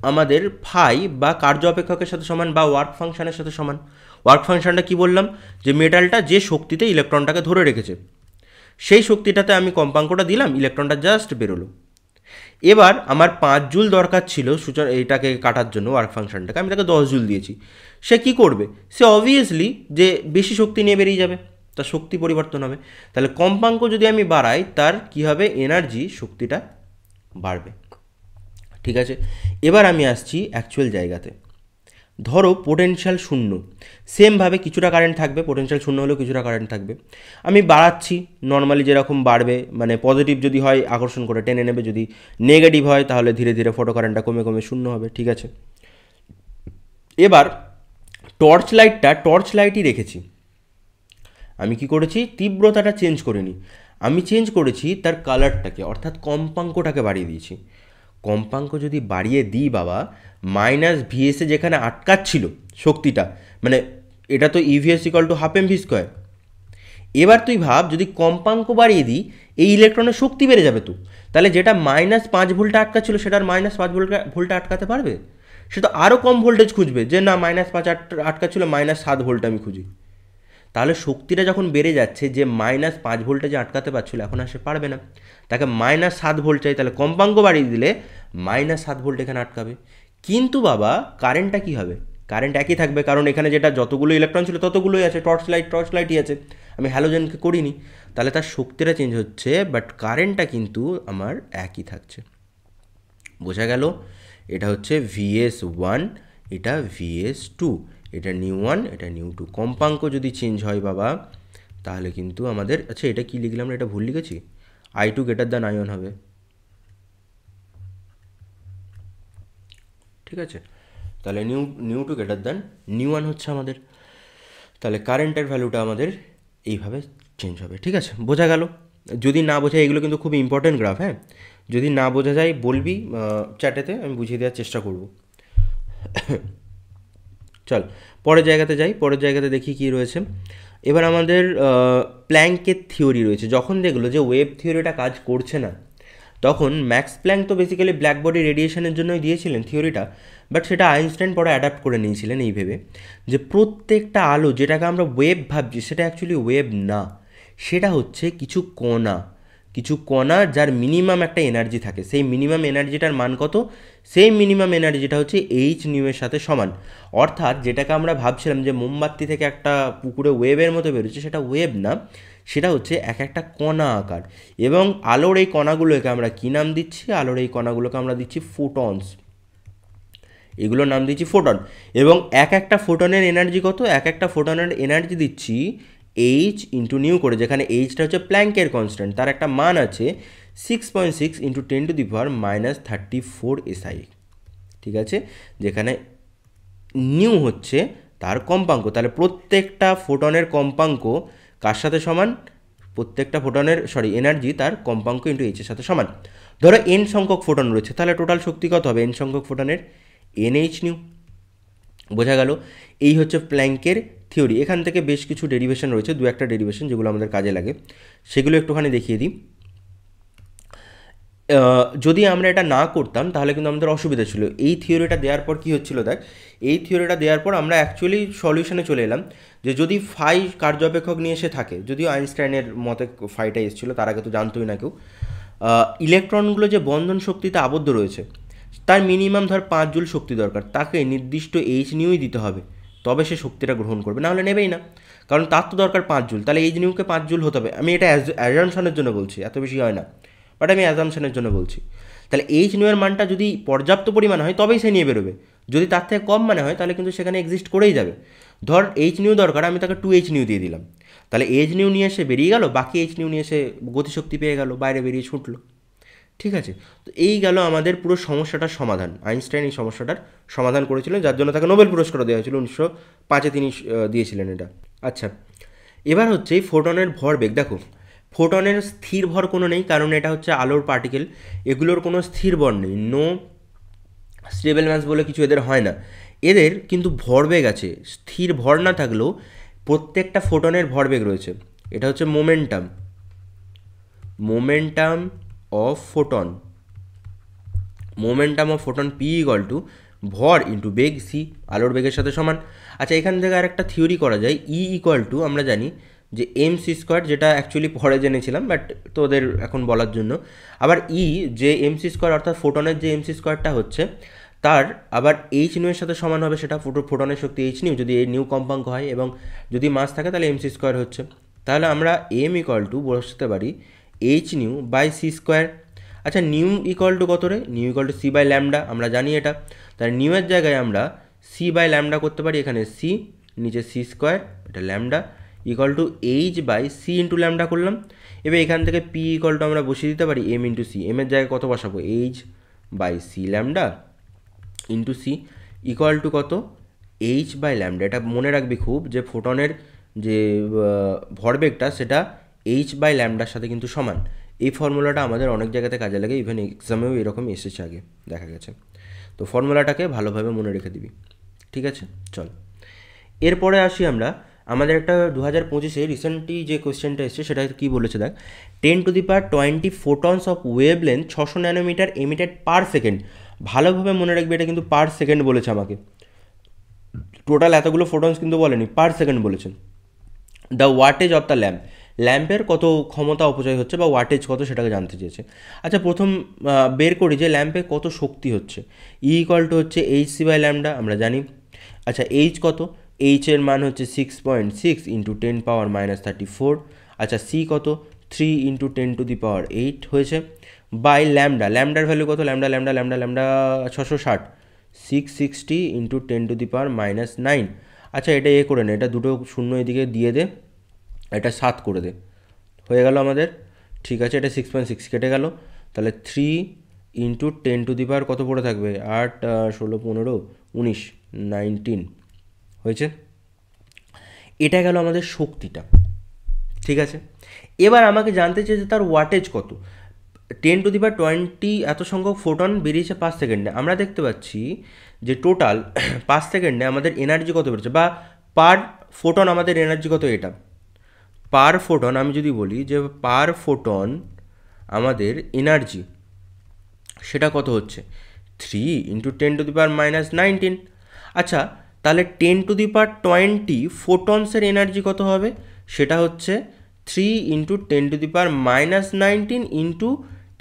আমাদের ফাই বা কার্য অপেক্ষকের সাথে সমান, বা ওয়ার্ক ফাংশনের সাথে সমান। ওয়ার্ক ফাংশনটা কি বললাম? যে মেটালটা যে শক্তিতে ইলেকট্রনটাকে ধরে রেখেছে, সেই শক্তিটাতে আমি কম্পাঙ্কটা দিলাম, ইলেকট্রনটা জাস্ট বেরোলো। এবার আমার 5 জুল দরকার ছিল এইটাকে কাটার জন্য, ওয়ার্ক ফাংশনটাকে, আমি তাকে 10 জুল দিয়েছি। সে কি করবে? সে অবভিয়াসলি যে বেশি শক্তি নিয়ে বেরিয়ে যাবে, তার শক্তি পরিবর্তন হবে। তাহলে কম্পাঙ্ক যদি আমি বাড়াই, তার কি হবে? এনার্জি, শক্তিটা বাড়বে, ঠিক আছে? এবার আমি আসছি অ্যাকচুয়াল জায়গাতে। ধরো পোটেনশিয়াল শূন্য, সেমভাবে কিছুটা কারেন্ট থাকবে, পোটেনশিয়াল শূন্য হলেও কিছুটা কারেন্ট থাকবে। আমি বাড়াচ্ছি, নর্মালি যেরকম বাড়বে, মানে পজিটিভ যদি হয় আকর্ষণ করে টেনে নেবে, যদি নেগেটিভ হয় তাহলে ধীরে ধীরে ফটো কারেন্টটা কমে কমে শূন্য হবে, ঠিক আছে? এবার টর্চ লাইটই রেখেছি। আমি কি করেছি? তীব্রতাটা চেঞ্জ করিনি, আমি চেঞ্জ করেছি তার কালারটাকে, অর্থাৎ কম্পাঙ্কটাকে বাড়িয়ে দিয়েছি। কম্পাঙ্ক যদি বাড়িয়ে দিই বাবা, মাইনাস ভিএসে যেখানে আটকাচ্ছিল শক্তিটা, মানে এটা তো EVS equal to half MV square. এবার তুই ভাব, যদি কম্পাঙ্ক বাড়িয়ে দিই, এই ইলেকট্রনের শক্তি বেড়ে যাবে তো, তাহলে যেটা -5 ভোল্টে আটকাচ্ছিল, সেটা আর -5 ভোল্টে আটকাতে পারবে? সে তো আরও কম ভোল্টেজ খুঁজবে, যে না -5 আটকাচ্ছিল, -7 ভোল্ট আমি খুঁজি। তাহলে শক্তিটা যখন বেড়ে যাচ্ছে, যে -5 ভোল্টে যে আটকাতে পারছিল, এখন আর সে পারবে না, তাকে -7 ভোল্ট চাই। তাহলে কম্পাঙ্ক বাড়িয়ে দিলে -7 ভোল্ট এখানে আটকাবে। কিন্তু বাবা কারেন্টটা কী হবে? কারেন্ট একই থাকবে, কারণ এখানে যেটা যতগুলো ইলেকট্রন ছিল ততগুলোই আছে, টর্চ লাইটই আছে, আমি হ্যালোজেনকে করিনি। তাহলে তার শক্তিটা চেঞ্জ হচ্ছে, বাট কারেন্টটা কিন্তু আমার একই থাকছে। বোঝা গেল? এটা হচ্ছে VS1, এটা VS2, এটা নিউ 1, এটা নিউ 2। কম্পাঙ্ক যদি চেঞ্জ হয় বাবা, তাহলে কিন্তু আমাদের, আচ্ছা এটা কি লিখলাম, এটা ভুল লিখেছি, I2 গ্রেটার দ্যান I1 হবে, ঠিক আছে? তাহলে নিউ 2 গ্রেটার দ্যান নিউ 1 হচ্ছে আমাদের। তাহলে কারেন্টের ভ্যালুটা আমাদের এইভাবে চেঞ্জ হবে, ঠিক আছে? বোঝা গেল? যদি না বোঝা, এগুলো কিন্তু খুব ইম্পর্টেন্ট গ্রাফ, হ্যাঁ? যদি না বোঝা যায় বলবি চ্যাটেতে, আমি বুঝিয়ে দেওয়ার চেষ্টা করব। চল পরের জায়গাতে যাই, পরের জায়গাতে দেখি কি রয়েছে। এবার আমাদের প্ল্যাঙ্কের থিওরি রয়েছে। যখন দেখলো যে ওয়েভ থিওরিটা কাজ করছে না, তখন ম্যাক্স প্ল্যাঙ্ক তো বেসিক্যালি ব্ল্যাক বডি রেডিয়েশনের জন্যই দিয়েছিলেন থিওরিটা, বাট সেটা আইনস্টাইন পরে অ্যাডাপ্ট করে নিয়েছিলেন এই ভেবে যে প্রত্যেকটা আলো, যেটাকে আমরা ওয়েভ ভাবছি, সেটা অ্যাকচুয়ালি ওয়েভ না, সেটা হচ্ছে কিছু কণা, কিছু কণা যার মিনিমাম একটা এনার্জি থাকে, সেই মিনিমাম এনার্জিটার মান কত? সেই মিনিমাম এনার্জিটা হচ্ছে এইচ নিউয়ের সাথে সমান। অর্থাৎ যেটাকে আমরা ভাবছিলাম যে মোমবাতি থেকে একটা পুকুরে ওয়েভের মতো বেরোচ্ছে, সেটা ওয়েভ না, সেটা হচ্ছে এক একটা কণা আকার। এবং আলোর এই কণাগুলোকে আমরা কী নাম দিচ্ছি? আলোর এই কণাগুলোকে আমরা দিচ্ছি ফোটনস, এগুলোর নাম দিচ্ছি ফোটন। এবং এক একটা ফোটনের এনার্জি কত? এক একটা ফোটনের এনার্জি দিচ্ছি এইচ ইন্টু নিউ করে, যেখানে এইচটা হচ্ছে প্ল্যাঙ্কের কনস্ট্যান্ট, তার একটা মান আছে 6.6 ইন্টু 10⁻³ SI, ঠিক আছে, যেখানে নিউ হচ্ছে তার কম্পাঙ্ক। তাহলে প্রত্যেকটা ফোটনের কম্পাঙ্ক কার সাথে সমান? প্রত্যেকটা ফোটনের এনার্জি তার কম্পাঙ্ক ইন্টু এইচের সাথে সমান। ধরো এন সংখ্যক ফোটন রয়েছে, তাহলে টোটাল শক্তি কত হবে এন সংখ্যক ফোটনের? NH new. বোঝা গেল? এই হচ্ছে প্ল্যাঙ্কের থিওরি। এখান থেকে বেশ কিছু ডেরিভেশন রয়েছে, দু একটা ডেরিভেশন যেগুলো আমাদের কাজে লাগে, সেগুলো একটুখানি দেখিয়ে দিই। যদি আমরা এটা না করতাম তাহলে কিন্তু আমাদের অসুবিধা ছিল। এই থিওরিটা দেওয়ার পর কী হচ্ছিল দেখ, এই থিওরিটা দেওয়ার পর আমরা অ্যাকচুয়ালি সলিউশনে চলে এলাম যে যদি ফাই কার্য অপেক্ষক নিয়ে এসে থাকে, যদিও আইনস্টাইনের মতে ফাইটা এসেছিলো, তার আগে তো জানতোই না কেউ, ইলেকট্রনগুলো যে বন্ধন শক্তিতে আবদ্ধ রয়েছে তার মিনিমাম ধর 5 জুল শক্তি দরকার, তাকে নির্দিষ্ট এইচ নিউই দিতে হবে, তবে সে শক্তিটা গ্রহণ করবে, না হলে নেবেই না, কারণ তার তো দরকার 5 জুল, তাহলে এইচ নিউকে 5 জুল হতে হবে। আমি এটা অ্যাজামশনের জন্য বলছি, এত বেশি হয় না, বাট আমি অ্যাজামশনের জন্য বলছি। তাহলে এইচ নিউয়ের মানটা যদি পর্যাপ্ত পরিমাণ হয় তবেই সে নিয়ে বেরোবে, যদি তার থেকে কম মানে হয় তাহলে কিন্তু সেখানে এক্সিস্ট করেই যাবে। ধর এইচ নিউ দরকার, আমি তাকে 2H নিউ দিয়ে দিলাম, তাহলে এইচ নিউ নিয়ে এসে বেরিয়ে গেল, বাকি এইচ নিউ নিয়ে এসে গতিশক্তি পেয়ে গেল, বাইরে বেরিয়ে ছুটলো, ঠিক আছে। তো এই গেল আমাদের পুরো সমস্যাটার সমাধান। আইনস্টাইন এই সমস্যাটার সমাধান করেছিলেন, যার জন্য তাকে নোবেল পুরস্কারও দেওয়া হয়েছিল, 1905-এ তিনি দিয়েছিলেন এটা। আচ্ছা, এবার হচ্ছে এই ফোটনের ভরবেগ। দেখো, ফোটনের স্থির ভর কোনো নেই, কারণ এটা হচ্ছে আলোর পার্টিকেল, এগুলোর কোনো স্থির ভর নেই, নো স্টেবল ম্যাস বলে কিছু এদের হয় না। এদের কিন্তু ভরবেগ আছে, স্থির ভর না থাকলেও প্রত্যেকটা ফোটনের ভরবেগ রয়েছে। এটা হচ্ছে momentum, momentum of photon, momentum of photon P = ভর ইন্টু বেগ c, আলোর বেগের সাথে সমান। আচ্ছা, এখান থেকে আর একটা থিওরি করা যায়, E = আমরা জানি যে mc², যেটা অ্যাকচুয়ালি পরে জেনেছিলাম বাট তোদের এখন বলার জন্য। আবার E যে mc² অর্থাৎ ফোটনের যে mc²টা হচ্ছে তার আবার এইচ নিউয়ের সাথে সমান হবে, সেটা ফোটনের শক্তি এইচ নিউ, যদি এই নিউ কম্পাঙ্ক হয় এবং যদি মাস থাকে তাহলে mc² হচ্ছে। তাহলে আমরা m = বসাতে পারি এইচ নিউ বাই c²। আচ্ছা, নিউ ইকুয়াল টু কত রে? নিউ ইকুয়াল টু c/λ, আমরা জানি এটা। তাহলে নিউয়ের জায়গায় আমরা c/λ করতে পারি, এখানে c, নিচে c², এটা lambda, equal two h/c into lambda করলাম। এবার এখান থেকে p = আমরা বসিয়ে দিতে পারি m ইন্টু c, এর জায়গায় কত বসাবো? h/c/λ into c equal to কত? h/λ। এটা মনে রাখবি খুব, যে ফোটনের যে ভরবেগটা সেটা h/λ সাথে কিন্তু সমান। এই ফর্মুলাটা আমাদের অনেক জায়গাতে কাজে লাগে, ইভেন এক্সামেও এরকমই এসেছে আগে, দেখা গেছে। তো ফর্মুলাটাকে ভালোভাবে মনে রেখে দিবি, ঠিক আছে? চল, এরপরে আসি আমরা আমাদের একটা 2025-এ রিসেন্টলি যে কোয়েশ্চেনটা এসেছে সেটা কী বলেছে দেখ, 10⁻20 photons of wavelength 600 nanometre emitted per second. ভালোভাবে মনে রাখবে, এটা কিন্তু পার সেকেন্ড বলেছে আমাকে, টোটাল এতগুলো ফোটনস কিন্তু বলেনি, পার সেকেন্ড বলেছেন। The wattage of the lamp, ল্যাম্পের কত ক্ষমতা অপচয় হচ্ছে বা ওয়াটেজ কত সেটাকে জানতে চেয়েছে। আচ্ছা, প্রথম বের করি যে ল্যাম্পে কত শক্তি হচ্ছে। E = হচ্ছে hc/λ, আমরা জানি। আচ্ছা, এইচ কত? এইচের মান হচ্ছে 6.6 ইন্টু 10⁻34। আচ্ছা, c কত? 3 ইন্টু 10⁸ হয়েছে, বাই ল্যামডা, ল্যামডার ভ্যালু কত? Lambda 660, 660 into 10⁻⁹। আচ্ছা, এটা করে নে, এটা দুটো শূন্য এদিকে দিয়ে দে, এটা 7 করে দে, হয়ে গেল আমাদের, ঠিক আছে। এটা 6.6 কেটে গেল, তাহলে 3 ইন্টু 10⁻, কত পড়ে থাকবে? 8, 16, 15, 19, 19 হয়েছে। এটা গেল আমাদের শক্তিটা, ঠিক আছে। এবার আমাকে জানতে চেয়েছে তার ওয়াটেজ কত। 10⁻20 এত সংখ্যক ফোটন বেরিয়েছে 5 সেকেন্ডে। আমরা দেখতে পাচ্ছি যে টোটাল 5 সেকেন্ডে আমাদের এনার্জি কত বেরোচ্ছে, বা পার ফোটন আমাদের এনার্জি কত, এটা পার ফোটন। আমি যদি বলি যে পার ফোটন আমাদের এনার্জি সেটা কত হচ্ছে? 3 ইন্টু 10⁻⁹। আচ্ছা, তাহলে 10⁻20 ফোটনসের এনার্জি কত হবে? সেটা হচ্ছে 3 × 10⁻⁻19 ইন্টু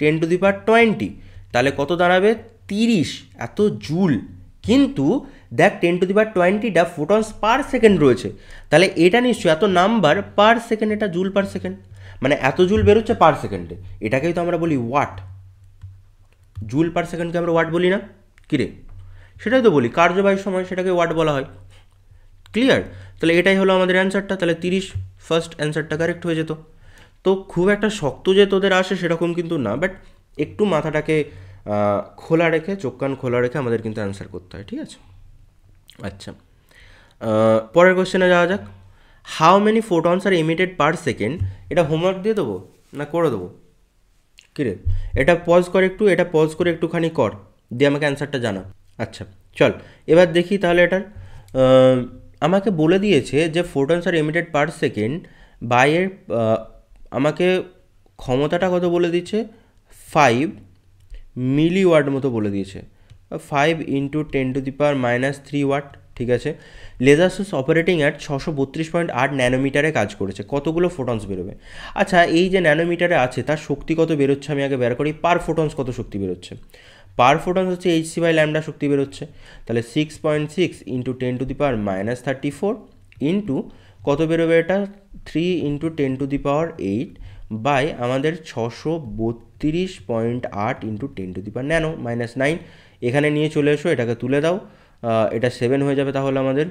10⁻20, তাহলে কত দাঁড়াবে 30 এত জুল। কিন্তু দেখ 10⁻20টা ফোটনস পার সেকেন্ড রয়েছে, তাহলে এটা নিশ্চয়ই এত নাম্বার পার সেকেন্ড, এটা জুল পার সেকেন্ড, মানে এত জুল বেরোচ্ছে পার সেকেন্ডে, এটাকেই তো আমরা বলি ওয়াট। জুল পার সেকেন্ডকে আমরা ওয়াট বলি না, কিরে? সেটাই তো বলি, কার্যবাহীর সময় সেটাকে ওয়াট বলা হয়। ক্লিয়ার? তাহলে এটাই হলো আমাদের অ্যান্সারটা, তাহলে 30 ফার্স্ট অ্যান্সারটা কারেক্ট হয়ে যেত। তো খুব একটা শক্ত যে তোদের আসে সেরকম কিন্তু না, বাট একটু মাথাটাকে খোলা রেখে, চোখ কান খোলা রেখে আমাদের কিন্তু অ্যান্সার করতে হয়, ঠিক আছে? আচ্ছা, পরের কোশ্চেনে যাওয়া যাক। How many photons are emitted per second, এটা হোমওয়ার্ক দিয়ে দেবো না করে দেবো? কিরে, এটা পজ করে একটু, এটা পজ করে একটুখানি কর, দিয়ে আমাকে অ্যান্সারটা জানা। আচ্ছা চল এবার দেখি তাহলে এটার। আমাকে বলে দিয়েছে যে photons are emitted per second বাইয়ের, আমাকে ক্ষমতাটা কত বলে দিচ্ছে, 5 মিলি ওয়াট মতো বলে দিয়েছে, 5 × 10⁻³ ওয়াট, ঠিক আছে। লেজার সোর্স অপারেটিং অ্যাট 632.8 ন্যানোমিটারে কাজ করেছে, কতগুলো ফোটনস বেরোবে? আচ্ছা, এই যে ন্যানোমিটারে আছে তার শক্তি কত বেরোচ্ছে আমি আগে বের করি। পার ফোটনস কত শক্তি বেরোচ্ছে? পার ফোটনস হচ্ছে hc/λ শক্তি বেরোচ্ছে, তাহলে 6.6 × 10⁻³ ইন্টু কত বেরোবে এটা, 3 × 10⁸ বাই আমাদের 632.8 × 10⁻⁹ এখানে নিয়ে চলে এসো, এটাকে তুলে দাও, এটা 7 হয়ে যাবে, তাহলে আমাদের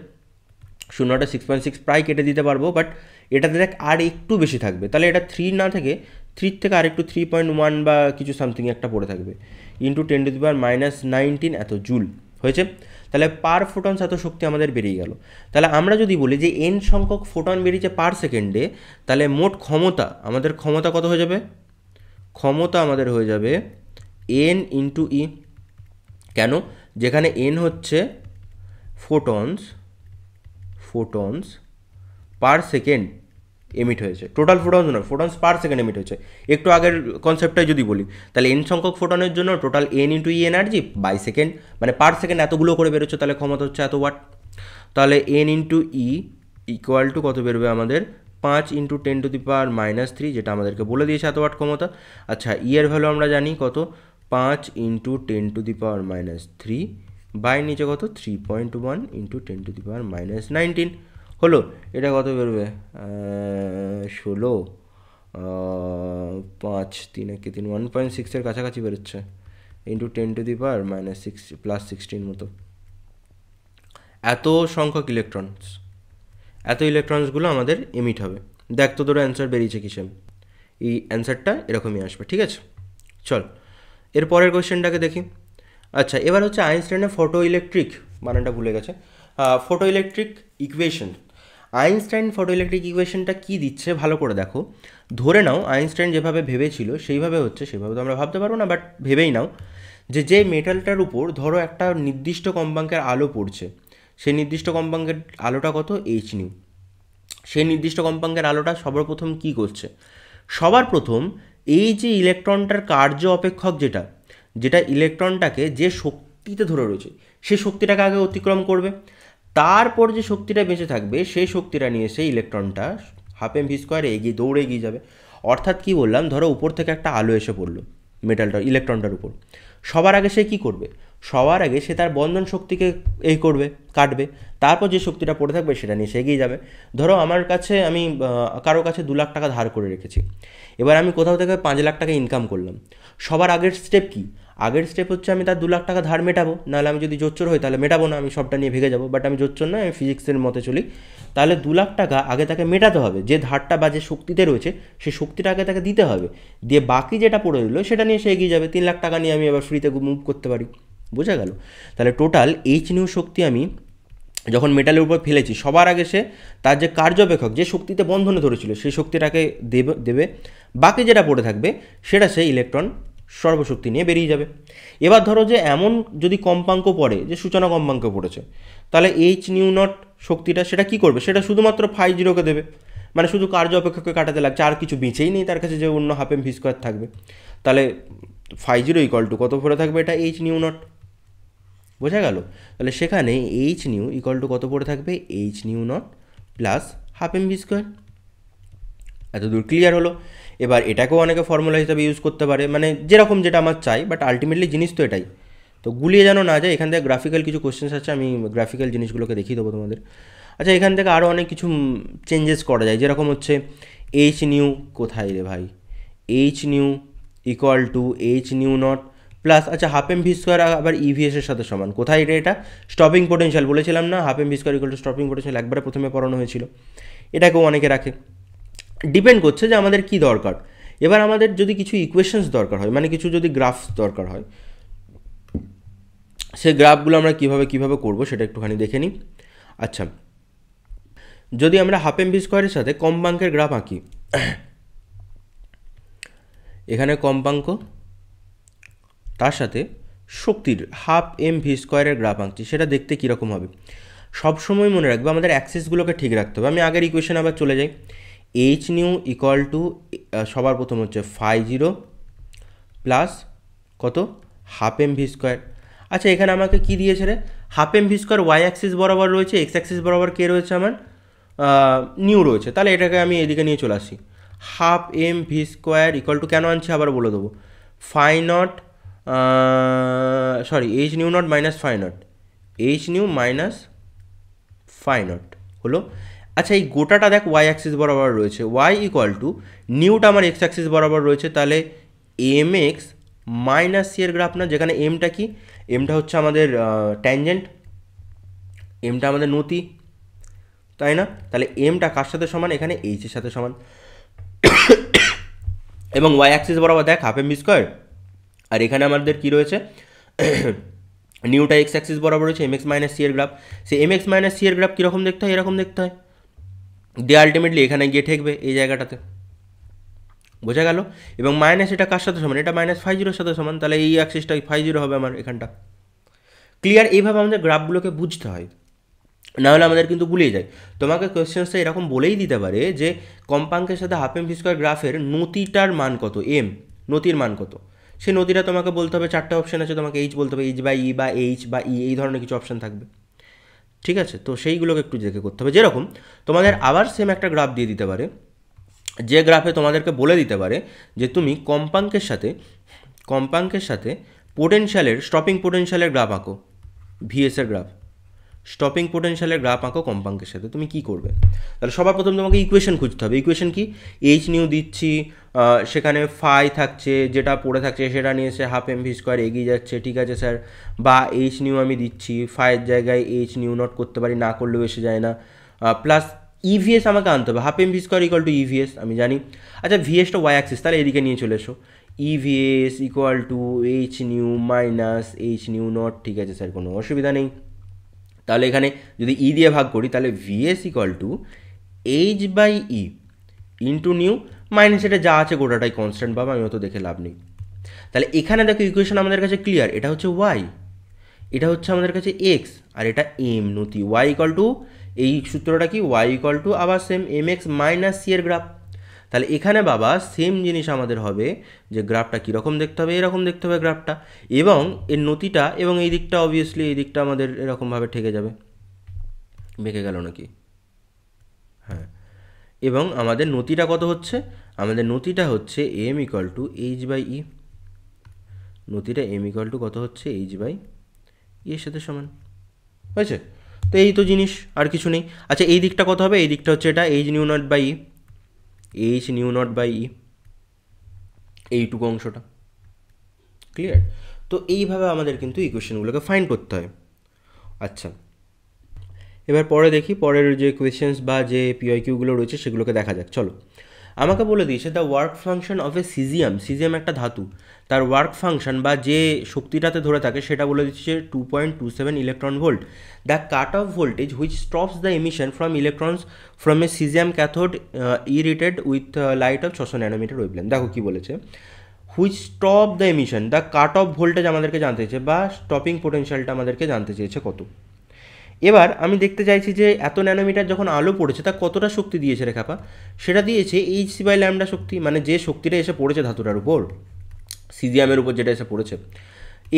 শূন্যটা 6.6 প্রায় কেটে দিতে পারবো, বাট এটাতে দেখ আর একটু বেশি থাকবে, তাহলে এটা 3 না থেকে 3 থেকে আর একটু 3.1 বা কিছু সামথিং একটা পড়ে থাকবে, ইন্টু 10⁻⁹ এত জুল হয়েছে। তাহলে পার ফোটনস এত শক্তি আমাদের বেরিয়ে গেল। তাহলে আমরা যদি বলি যে n সংখ্যক ফোটন বেরিয়েছে পার সেকেন্ডে, তাহলে মোট ক্ষমতা, আমাদের ক্ষমতা কত হয়ে যাবে? ক্ষমতা আমাদের হয়ে যাবে n × e। কেন? যেখানে n হচ্ছে ফোটনস পার সেকেন্ড এমিট হয়েছে, টোটাল ফোটনস নয়, ফোটনস পার সেকেন্ড এমিট হয়েছে। একটু আগের কনসেপ্টটাই যদি বলি, তাহলে n সংখ্যক ফোটনের জন্য total n × e energy by second, মানে পার সেকেন্ড এতগুলো করে বেরোচ্ছে, তাহলে ক্ষমতা হচ্ছে এত ওয়াট। তাহলে n × e ইকুয়াল টু কত বেরোবে আমাদের, 5 × 10⁻³ যেটা আমাদেরকে বলে দিয়েছে এত ওয়াট ক্ষমতা। আচ্ছা, ই এর ভ্যালু আমরা জানি কত, 5 × 10⁻³ বাই নিচে কত, 3.1 × 10⁻⁹ হলো। এটা কত বেরোবে, 16, 5 3 × 3 1.6 কাছাকাছি বেরোচ্ছে, ইন্টু 10⁻⁻6 +16 মতো। এত সংখ্যক ইলেকট্রনস, এত ইলেকট্রনসগুলো আমাদের এমিট হবে। দেখ তোদের অ্যান্সার বেরিয়েছে কি সেম, এই অ্যান্সারটা এরকমই আসবে, ঠিক আছে? চল এর পরের কোয়েশ্চেনটাকে দেখি। আচ্ছা, এবার হচ্ছে আইনস্টাইনের ফটো ইলেকট্রিক, মানেটা ভুলে গেছে, photo electric equation. Einstein photo electric ইকুয়েশনটা কী দিচ্ছে ভালো করে দেখো। ধরে নাও আইনস্টাইন যেভাবে ভেবেছিল সেইভাবে হচ্ছে, সেভাবে তো আমরা ভাবতে পারবো না, বাট ভেবেই নাও যে মেটালটার উপর ধরো একটা নির্দিষ্ট কম্পাঙ্কের আলো পড়ছে, সেই নির্দিষ্ট কম্পাঙ্কের আলোটা কত, h²। সেই নির্দিষ্ট কম্পাঙ্কের আলোটা সবার প্রথম কী করছে, সবার প্রথম এই যে ইলেকট্রনটার কার্য অপেক্ষক যেটা যেটা ইলেকট্রনটাকে যে শক্তিতে ধরে রয়েছে সেই শক্তিটাকে আগে অতিক্রম করবে, তারপর যে শক্তিটা বেঁচে থাকবে সেই শক্তিটা নিয়ে সেই ইলেকট্রনটা ½ m v² দৌড়ে এগিয়ে যাবে। অর্থাৎ কি বললাম, ধরো উপর থেকে একটা আলো এসে পড়লো মেটালটা ইলেকট্রনটার উপর, সবার আগে সে কী করবে, সবার আগে সে তার বন্ধন শক্তিকে কাটবে, তারপর যে শক্তিটা পড়ে থাকবে সেটা নিয়ে সে এগিয়ে যাবে। ধরো আমার কাছে, আমি কারো কাছে 2 লাখ টাকা ধার করে রেখেছি, এবার আমি কোথাও থেকে 5 লাখ টাকা ইনকাম করলাম। সবার আগের স্টেপ কি, আগের স্টেপ হচ্ছে আমি তার 2 লাখ টাকা ধার মেটাবো, নাহলে আমি যদি জোচ্চোর হই তাহলে মেটাবো না, আমি সবটা নিয়ে ভেগে যাবো। বাট আমি জোচ্চোর নয়, আমি ফিজিক্সের মতে চলি। তাহলে 2 লাখ টাকা আগে তাকে মেটাতে হবে, যে ধারটা বা যে শক্তিতে রয়েছে সেই শক্তিটা আগে তাকে দিতে হবে, দিয়ে বাকি যেটা পড়ে রইলো সেটা নিয়ে সে এগিয়ে যাবে। 3 লাখ টাকা নিয়ে আমি এবার ফ্রিতে মুভ করতে পারি, বোঝা গেল? তাহলে টোটাল h² শক্তি আমি যখন মেটালের উপর ফেলেছি, সবার আগে সে তার যে কার্যপেক্ষক যে শক্তিতে বন্ধনে ধরেছিল সেই শক্তিটাকে দেবে, বাকি যেটা পড়ে থাকবে সেটা সেই ইলেকট্রন সর্বশক্তি নিয়ে বেরিয়ে যাবে। এবার ধরো যে এমন যদি কম্পাঙ্ক পড়ে, যে সূচনা কম্পাঙ্ক পড়েছে, তাহলে h²0 শক্তিটা সেটা কি করবে, সেটা শুধুমাত্র φ0কে দেবে, মানে শুধু কার্য অপেক্ষককে কাটাতে লাগছে, আর কিছু বেঁচেই নেই তার কাছে যে অন্য ½ m v² থাকবে। তাহলে φ0 = কত পড়ে থাকবে, এটা h²0, বোঝা গেল? তাহলে সেখানে h² = কত পড়ে থাকবে, h²0 + ½ m v²। এতদূর ক্লিয়ার হলো। এবার এটাকেও অনেকে ফর্মুলা হিসাবে ইউজ করতে পারে, মানে যেরকম যেটা আমার চাই, বাট আলটিমেটলি জিনিস তো এটাই। তো গুলিয়ে যেন না যায়, এখান থেকে গ্রাফিক্যাল কিছু কোশ্চেন্স আছে, আমি গ্রাফিক্যাল জিনিসগুলোকে দেখিয়ে দেবো তোমাদের। আচ্ছা, এখান থেকে আরও অনেক কিছু চেঞ্জেস করা যায়, যেরকম হচ্ছে এইচ নিউ, কোথায় রে ভাই, H new equal to H nu not plus, আচ্ছা হাফ এম ভি স্কোয়ার আবার ইভিএসের সাথে সমান, কোথায় রে এটা, স্টপিং পোটেনশিয়াল বলেছিলাম না, half M V square equal to stopping potential, একবারে প্রথমে পড়ানো হয়েছিল। এটাকেও অনেকে রাখে, ডিপেন্ড করছে যে আমাদের কি দরকার। এবার আমাদের যদি কিছু ইকুয়েশনস দরকার হয়, মানে কিছু যদি গ্রাফস দরকার হয়, সেই গ্রাফগুলো আমরা কীভাবে করবো সেটা একটুখানি দেখে নিই। আচ্ছা, যদি আমরা হাফ এম ভি স্কোয়ারের সাথে কম্পাঙ্কের গ্রাফ আঁকি, এখানে কম্পাঙ্ক, তার সাথে শক্তির হাফ এম ভি স্কোয়ারের গ্রাফ আঁকছি, সেটা দেখতে কীরকম হবে। সবসময় মনে রাখবে আমাদের অ্যাক্সিসগুলোকে ঠিক রাখতে হবে। আমি আগের ইকুয়েশন আবার চলে যাই, এইচ নিউ ইকুয়াল টু সবার প্রথম হচ্ছে ফাই জিরো প্লাস কত, হাফ এম ভি স্কোয়ার। আচ্ছা, এখানে আমাকে কি দিয়েছে রে, half M V square Y axis বরাবর রয়েছে, এক্স অ্যাক্সিস বরাবর কে রয়েছে আমার, নিউ রয়েছে। তাহলে এটাকে আমি এদিকে নিয়ে চলে আসি, half M V square equal to, কেন আনছি আবার বলে দেবো, phi naught, sorry H nu naught minus phi naught, H nu minus phi naught হলো। আচ্ছা, এই গোটাটা দেখ ওয়াই অ্যাক্সিস বরাবর রয়েছে, ওয়াই ইকুয়াল টু নিউটা আমার এক্স অ্যাক্সিস বরাবর রয়েছে, তাহলে এম এক্স মাইনাস সি এর গ্রাফ না, যেখানে এমটা কি, এমটা হচ্ছে আমাদের ট্যানজেন্ট, এমটা আমাদের নতি, তাই না? তাহলে এমটা কার সাথে সমান, এখানে এইচের সাথে সমান। এবং ওয়াই অ্যাক্সিস বরাবর দেখ হাফ এম ভি স্কোয়ার, আর এখানে আমাদের কি রয়েছে, নিউটা এক্স অ্যাক্সিস বরাবর রয়েছে, এম এক্স মাইনাস সি এর গ্রাফ। সে এম এক্স মাইনাস সি এর গ্রাফ কীরকম দেখতে হয়, এরকম দেখতে হয়, দিয়ে আলটিমেটলি এখানে গিয়ে ঠেকবে এই জায়গাটাতে, বোঝা গেল। এবং মাইনাস এটা কার সাথে সমান, এটা মাইনাস ফাইভ জিরোর সাথে সমান, তাহলে এই অ্যাক্সিসটা ফাইভ জিরো হবে আমার এখানটা। ক্লিয়ার? এইভাবে আমাদের গ্রাফগুলোকে বুঝতে হয়, নাহলে আমাদের কিন্তু গুলিয়ে যায়। তোমাকে কোয়েশ্চেন্সটা এরকম বলেই দিতে পারে যে কম্পাঙ্কের সাথে হাফ এম ভি স্কোয়ার গ্রাফের নতিটার মান কত, এম, নতির মান কত, সেই নতিটা তোমাকে বলতে হবে। চারটে অপশান আছে, তোমাকে এইচ বলতে হবে, এইচ বা ই বা এইচ বা ই, এই ধরনের কিছু অপশান থাকবে, ঠিক আছে? তো সেইগুলোকে একটু দেখে করতে হবে। যেরকম তোমাদের আবার সেম একটা গ্রাফ দিয়ে দিতে পারে, যে গ্রাফে তোমাদেরকে বলে দিতে পারে যে তুমি কম্পাঙ্কের সাথে পোটেনশিয়ালের, স্টপিং পোটেনশিয়ালের গ্রাফ আঁকো, ভিএসের গ্রাফ, স্টপিং পোটেনশিয়ালের গ্রাফ আঁকো কম্পাঙ্কের সাথে, তুমি কী করবে? তাহলে সবার প্রথম তোমাকে ইকুয়েশন খুঁজতে হবে। ইকুয়েশন কি, এইচ নিউ দিচ্ছি, সেখানে ফাই থাকছে, যেটা পড়ে থাকছে সেটা নিয়ে এসে হাফ এম ভি স্কোয়ার এগিয়ে যাচ্ছে, ঠিক আছে স্যার। বা এইচ নিউ আমি দিচ্ছি, ফাইয়ের জায়গায় এইচ নিউ নট করতে পারি, না করলেও এসে যায় না, প্লাস ইভিএস আমাকে আনতে হবে, half M V square equal to EVS আমি জানি। আচ্ছা, ভিএসটা ওয়াই অ্যাক্সিস, তাহলে এদিকে নিয়ে চলে এসো, EVS equal to H nu minus H nu not, ঠিক আছে স্যার, কোনো অসুবিধা নেই। তাহলে এখানে যদি ই দিয়ে ভাগ করি, তাহলে VS equal to H by E into nu minus, এটা যা আছে গোটাটাই কনস্ট্যান্ট পাবো, আমি অত দেখে লাভ নেই। তাহলে এখানে দেখো ইকুয়েশন আমাদের কাছে ক্লিয়ার, এটা হচ্ছে ওয়াই, এটা হচ্ছে আমাদের কাছে এক্স, আর এটা এম নতি, ওয়াই ইকুয়াল টু, এই সূত্রটা কি, ওয়াই ইকুয়াল টু আবার same M X minus C এর গ্রাফ। তাহলে এখানে বাবা সেম জিনিস আমাদের হবে, যে গ্রাফটা কীরকম দেখতে হবে, এরকম দেখতে হবে গ্রাফটা, এবং এর নতিটা এবং এই দিকটা অবভিয়াসলি এই দিকটা আমাদের এরকমভাবে ঠেকে যাবে, বেঁকে গেল নাকি, হ্যাঁ। এবং আমাদের নতিটা কত হচ্ছে, আমাদের নতিটা হচ্ছে M equal to H by E, নতিটা এম ইকুয়াল টু কত হচ্ছে, এইচ বাই ই এর সাথে সমান হয়েছে। তো এই তো জিনিস, আর কিছু নেই। আচ্ছা, এই দিকটা কত হবে, এই দিকটা হচ্ছে এটা H nu naught by E, H nu naught by E, এইটুকু অংশটা, ক্লিয়ার? তো এইভাবে আমাদের কিন্তু ইকুয়েশনগুলোকে ফাইন্ড করতে হয়। আচ্ছা, এবার পরে দেখি পরের যে কোয়েশ্চেন্স বা যে পিওয়াইকিউগুলো রয়েছে সেগুলোকে দেখা যাক। চলো, আমাকে বলে দিয়েছে the work function of A caesium, caesium একটা ধাতু, তার ওয়ার্ক ফাংশন বা যে শক্তিটাতে ধরে থাকে সেটা বলে দিচ্ছে 2.27 electron volt. The cut off voltage which stops the emission from electrons from a caesium cathode irradiated with light of 600 nanometre wavelength. দেখো কী বলেছে, which stop the emission, the cut off voltage আমাদেরকে জানতে চেয়েছে, বা স্টপিং পোটেনশিয়ালটা আমাদেরকে জানতে চেয়েছে কত। এবার আমি দেখতে চাইছি যে এত ন্যানোমিটার যখন আলো পড়েছে তা কতটা শক্তি দিয়েছে রেখাপা, সেটা দিয়েছে এইচ সি বাই ল্যামডা শক্তি, মানে যে শক্তিটা এসে পড়েছে ধাতুটার উপর, সিজিয়ামের উপর যেটা এসে পড়েছে।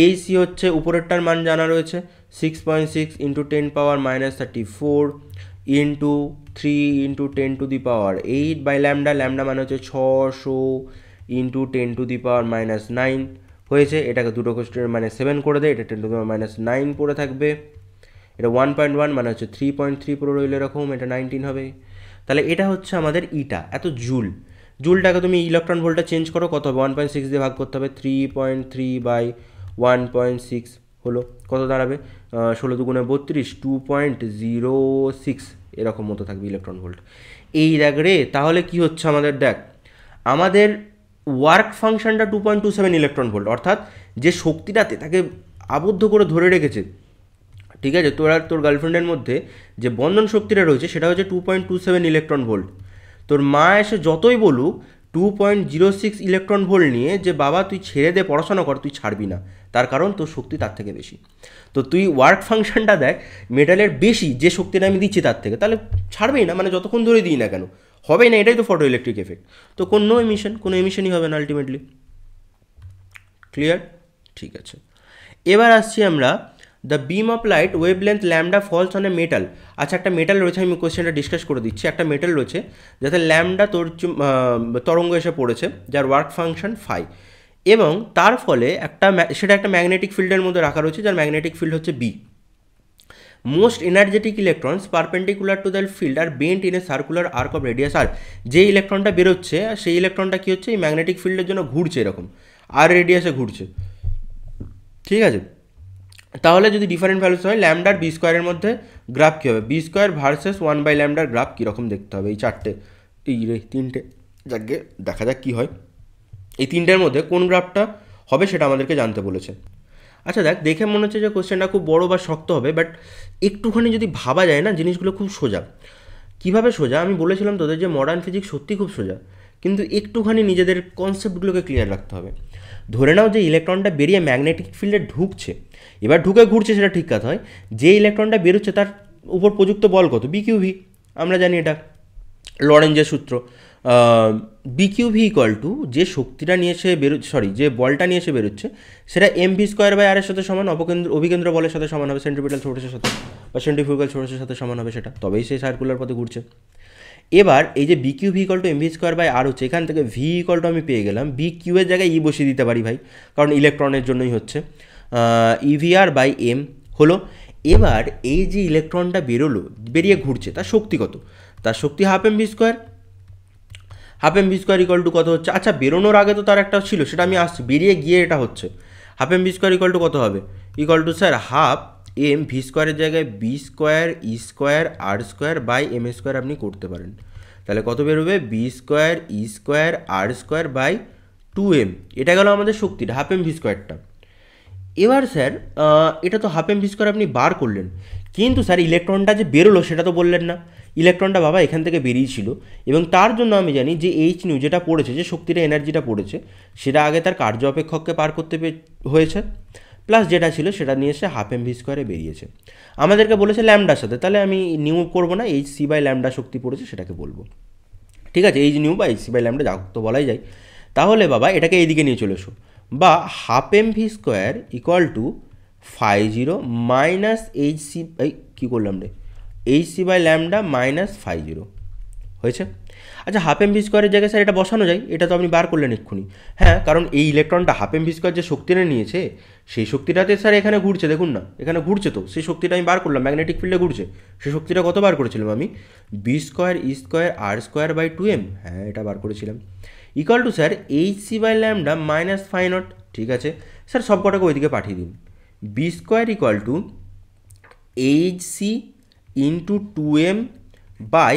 এইচ সি হচ্ছে উপরেরটার মান জানা রয়েছে 6.6 × 10⁻⁻34, ইন্টু 3 ইন্টু 10⁻8/λ, ল্যামডা মানে হচ্ছে 600 ইন্টু 10⁻⁻9 হয়েছে। এটাকে দুটো কোশ্চেন মানে 7 করে দেয়, এটা 10⁻9 পড়ে থাকবে। এটা 1.1 মানে হচ্ছে 3.3 পুরো রইল এরকম, এটা 19 হবে। তাহলে এটা হচ্ছে আমাদের ইটা, এত জুল। জুলটাকে তুমি ইলেকট্রন ভোল্টটা চেঞ্জ করো, কত হবে? 1.6 দিয়ে ভাগ করতে হবে, 3.3/1.6 হলো, কত দাঁড়াবে? 16 দুগুণে 32, 2.06 এরকম মতো থাকবে ইলেকট্রন ভোল্ট। এই দেখ রে, তাহলে কি হচ্ছে আমাদের? দেখ, আমাদের ওয়ার্ক ফাংশনটা 2.27 ইলেকট্রন ভোল্ট, অর্থাৎ যে শক্তিটাতে তাকে আবদ্ধ করে ধরে রেখেছে, ঠিক আছে, তোর আর তোর গার্লফ্রেন্ডের মধ্যে যে বন্ধন শক্তিটা রয়েছে সেটা হচ্ছে 2.27 ইলেকট্রন ভোল্ট। তোর মা এসে যতই বলুক 2.06 ইলেকট্রন ভোল্ট নিয়ে যে বাবা তুই ছেড়ে দে পড়াশোনা কর, তুই ছাড়বি না, তার কারণ তোর শক্তি তার থেকে বেশি। তো তুই ওয়ার্ক ফাংশনটা দেখ মেটালের বেশি যে শক্তিটা আমি দিচ্ছি তার থেকে, তাহলে ছাড়বেই না, মানে যতক্ষণ ধরে দিই না কেন হবেই না, এটাই তো ফটো ইলেকট্রিক এফেক্ট। তো কোনো এমিশনই হবে না আলটিমেটলি। ক্লিয়ার? ঠিক আছে, এবার আসছি আমরা the beam of light wavelength lambda falls on a metal. আচ্ছা, একটা মেটাল রয়েছে, আমি কোয়েশ্চেনটা ডিসকাস করে দিচ্ছি। একটা মেটাল রয়েছে যাতে ল্যামডা তরঙ্গ এসে পড়েছে, যার ওয়ার্ক ফাংশন ফাই, এবং তার ফলে সেটা একটা ম্যাগনেটিক ফিল্ডের মধ্যে রাখা রয়েছে, যার ম্যাগনেটিক ফিল্ড হচ্ছে B. Most energetic electrons perpendicular to the field are bent in a circular arc of radius R. যে ইলেকট্রনটা বেরোচ্ছে সেই ইলেকট্রনটা কী হচ্ছে, এই ম্যাগনেটিক ফিল্ডের জন্য ঘুরছে এরকম, আর রেডিয়াসে ঘুরছে, ঠিক আছে। তাহলে যদি ডিফারেন্ট ভ্যালুস হয়, ল্যামডার বি স্কোয়ারের মধ্যে গ্রাফ কী হবে? বি স্কোয়ার ভার্সেস 1/λ গ্রাফ কীরকম দেখতে হবে? এই তিনটে যাকে দেখা যাক কী হয়। এই তিনটের মধ্যে কোন গ্রাফটা হবে সেটা আমাদেরকে জানতে বলেছে। আচ্ছা দেখ, দেখে মনে হচ্ছে যে কোশ্চেনটা খুব বড় বা শক্ত হবে, বাট একটুখানি যদি ভাবা যায় না, জিনিসগুলো খুব সোজা। কীভাবে সোজা? আমি বলেছিলাম তোদের যে মডার্ন ফিজিক্স সত্যি খুব সোজা, কিন্তু একটুখানি নিজেদের কনসেপ্টগুলোকে ক্লিয়ার রাখতে হবে। ধরে নাও যে ইলেকট্রনটা বেরিয়ে ম্যাগনেটিক ফিল্ডে ঢুকছে, এবার ঢুকে ঘুরছে সেটা ঠিক কথা হয়, যে ইলেকট্রনটা বেরোচ্ছে তার উপর প্রযুক্ত বল কত? বিকিউভি, আমরা জানি এটা লরেঞ্জের সূত্র। বিকিউভি ইকুয়াল টু যে শক্তিটা নিয়ে এসে যে বলটা নিয়ে এসে বেরোচ্ছে সেটা mv²/r এর সাথে সমান, অভিকেন্দ্র বলের সাথে সমান হবে, সেন্ট্রিপিটাল ফোর্সের সাথে বা সেন্ট্রিফিউগাল ফোর্সের সাথে সমান হবে সেটা, তবেই সেই সার্কুলার পথে ঘুরছে। এবার এই যে bq V equal to mv²/r হচ্ছে, এখান থেকে ভি ইকুয়াল টু আমি পেয়ে গেলাম, বি কিউ এর জায়গায় ই বসিয়ে দিতে পারি ভাই, কারণ ইলেকট্রনের জন্যই হচ্ছে, EVR/m হলো। এবার এই যে ইলেকট্রনটা বেরিয়ে ঘুরছে তার শক্তি কত? তার শক্তি half mv²। Half mv² equal to কত হচ্ছে? আচ্ছা, বেরোনোর আগে তো তার একটা ছিল, সেটা আমি আসছি, বেরিয়ে গিয়ে এটা হচ্ছে। হাফ mv² ইকুয়াল টু কত হবে? ইকুয়াল টু স্যার হাফ mv²-এর জায়গায় b²e²r²/m² আপনি করতে পারেন। তাহলে কত বেরোবে? b²e²r²/2m। এটা গেল আমাদের শক্তিটা, হাফ mv²টা। এবার স্যার এটা তো হাফ mv² আপনি বার করলেন, কিন্তু স্যার ইলেকট্রনটা যে বেরোলো সেটা তো বললেন না। ইলেকট্রনটা বাবা এখান থেকে বেরিয়েছিল, এবং তার জন্য আমি জানি যে h নিউ যেটা পড়েছে, যে শক্তিটা এনার্জিটা পড়েছে, সেটা আগে তার কার্য অপেক্ষককে পার করতে হয়েছে, প্লাস যেটা ছিল সেটা নিয়ে এসে হাফ mv² বেরিয়েছে। আমাদেরকে বলেছে ল্যামডার সাথে, তাহলে আমি নিউ করবো না, hc/λ শক্তি পড়েছে সেটাকে বলবো, ঠিক আছে, h নিউ বা hc/λ যা তো বলাই যায়। তাহলে বাবা এটাকে এইদিকে নিয়ে চলে এসো, বা half mv² equal to φ0 minus hc, কী করলাম রে, hc/λ মাইনাস φ0 হয়েছে। আচ্ছা, হাফ mv² জায়গায় স্যার এটা বসানো যায়, এটা তো আপনি বার করলেন এক্ষুনি। হ্যাঁ, কারণ এই ইলেকট্রনটা হাফ mv² যে শক্তিটা নিয়েছে সেই শক্তিটাতে স্যার এখানে ঘুরছে, দেখুন না এখানে ঘুরছে, তো সেই শক্তিটা আমি বার করলাম, ম্যাগনেটিক ফিল্ডে ঘুরছে, সেই শক্তিটা কত বার করেছিলাম আমি? b²e²r²/2m, হ্যাঁ এটা বার করেছিলাম, equal to sir hc/λ minus φ0। ঠিক আছে স্যার, সব কটাকে ওইদিকে পাঠিয়ে দিন। b² equal to hc into 2m by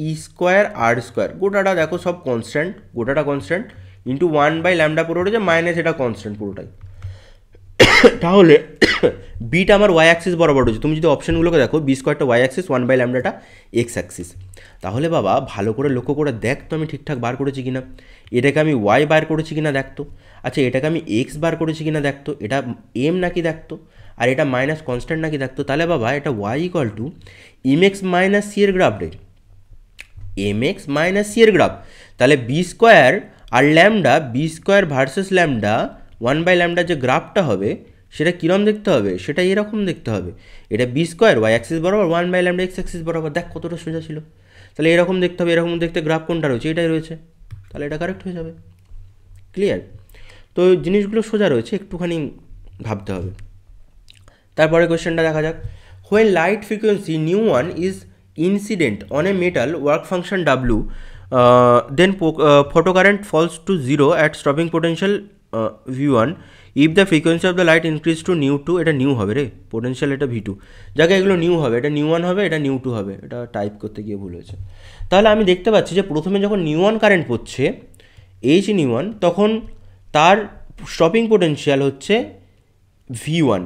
e²r², গোটাটা দেখো সব কনস্ট্যান্ট, গোটাটা কনস্ট্যান্ট, ইন্টু 1/λ পুরো রয়েছে, মাইনাস এটা কনস্ট্যান্ট পুরোটাই। তাহলে বিটা আমার ওয়াই অ্যাক্সিস বরাবর রয়েছে, তুমি যদি অপশানগুলোকে দেখো, b² Y Axis, 1/λ x Axis. তাহলে বাবা ভালো করে লক্ষ্য করে দেখ তো আমি ঠিকঠাক বার করেছি কিনা, এটাকে আমি ওয়াই বার করেছি কিনা দেখতো, আচ্ছা এটাকে আমি এক্স বার করেছি কিনা দেখতো, এটা এম নাকি দেখতো, আর এটা মাইনাস কনস্ট্যান্ট নাকি দেখতো। তাহলে বাবা এটা Y equal to mx minus C এর গ্রাফ রে, mx মাইনাস সি এর গ্রাফ। তাহলে b² আর ল্যামডা, b² ভার্সেস ল্যামডা 1/λ যে গ্রাফটা হবে সেটা কীরকম দেখতে হবে, সেটা এরকম দেখতে হবে, এটা বি স্কোয়ার ওয়াই অ্যাক্সিস বরাবর 1/λ এক্স অ্যাক্সিস বরাবর, দেখ কতটা সোজা ছিল। তাহলে এরকম দেখতে হবে, এরকম দেখতে গ্রাফ কোনটা রয়েছে, এটাই রয়েছে, তাহলে এটা কারেক্ট হয়ে যাবে। ক্লিয়ার? তো জিনিসগুলো সোজা রয়েছে, একটুখানি ভাবতে হবে। তারপরে কোয়েশ্চেনটা দেখা যাক। When light frequency nu one is incident on a metal work function W, then photocurrent falls to zero at stopping potential V1 if the frequency of the light increase to nu two, এটা nu হবে রে, potential এটা V2, যাকে এগুলো new হবে, এটা new one হবে, এটা নিউ টু হবে, এটা টাইপ করতে গিয়ে ভুল হয়েছে। তাহলে আমি দেখতে পাচ্ছি যে প্রথমে যখন নিউ ওয়ান কারেন্ট পড়ছে এইচ নিউ ওয়ান, তখন তার স্টপিং পোটেনশিয়াল হচ্ছে V1।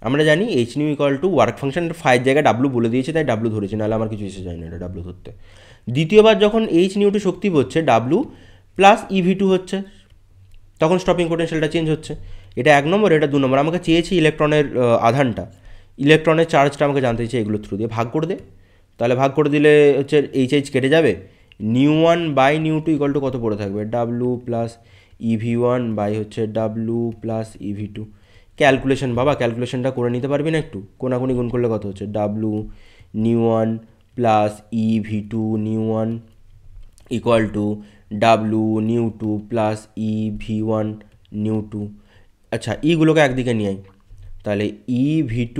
আমরা জানি H new equal to work function, five জায়গায় ডাব্লু বলে দিয়েছে তাই ডাব্লু ধরেছে, নাহলে আমার কিছু এসে যায় না এটা ডাব্লু ধরতে। দ্বিতীয়বার যখন এইচ নিউ টু শক্তি হচ্ছে ডাব্লু প্লাস EV2 হচ্ছে, তখন স্টপিং পোটেনশিয়ালটা চেঞ্জ হচ্ছে। এটা 1 নম্বর, এটা 2 নম্বর। আমাকে চেয়েছি ইলেকট্রনের আধানটা, ইলেকট্রনের চার্জটা আমাকে জানতে চাইছে, এগুলো থ্রু দিয়ে ভাগ করে দে। তাহলে ভাগ করে দিলে হচ্ছে এইচ কেটে যাবে, nu one by nu two equal to কত পড়ে থাকবে, ডাব্লু প্লাস EV1 বাই হচ্ছে ডাব্লু প্লাস EV2। ক্যালকুলেশন বাবা, ক্যালকুলেশনটা করে নিতে পারবি না একটু? কোনাকুনি গুণ করলে কত হচ্ছে, W nu one plus EV2 nu one equal to W nu two plus EV1 nu two. আচ্ছা, ইগুলোকে একদিকে নিয়ে আই, তাহলে EV2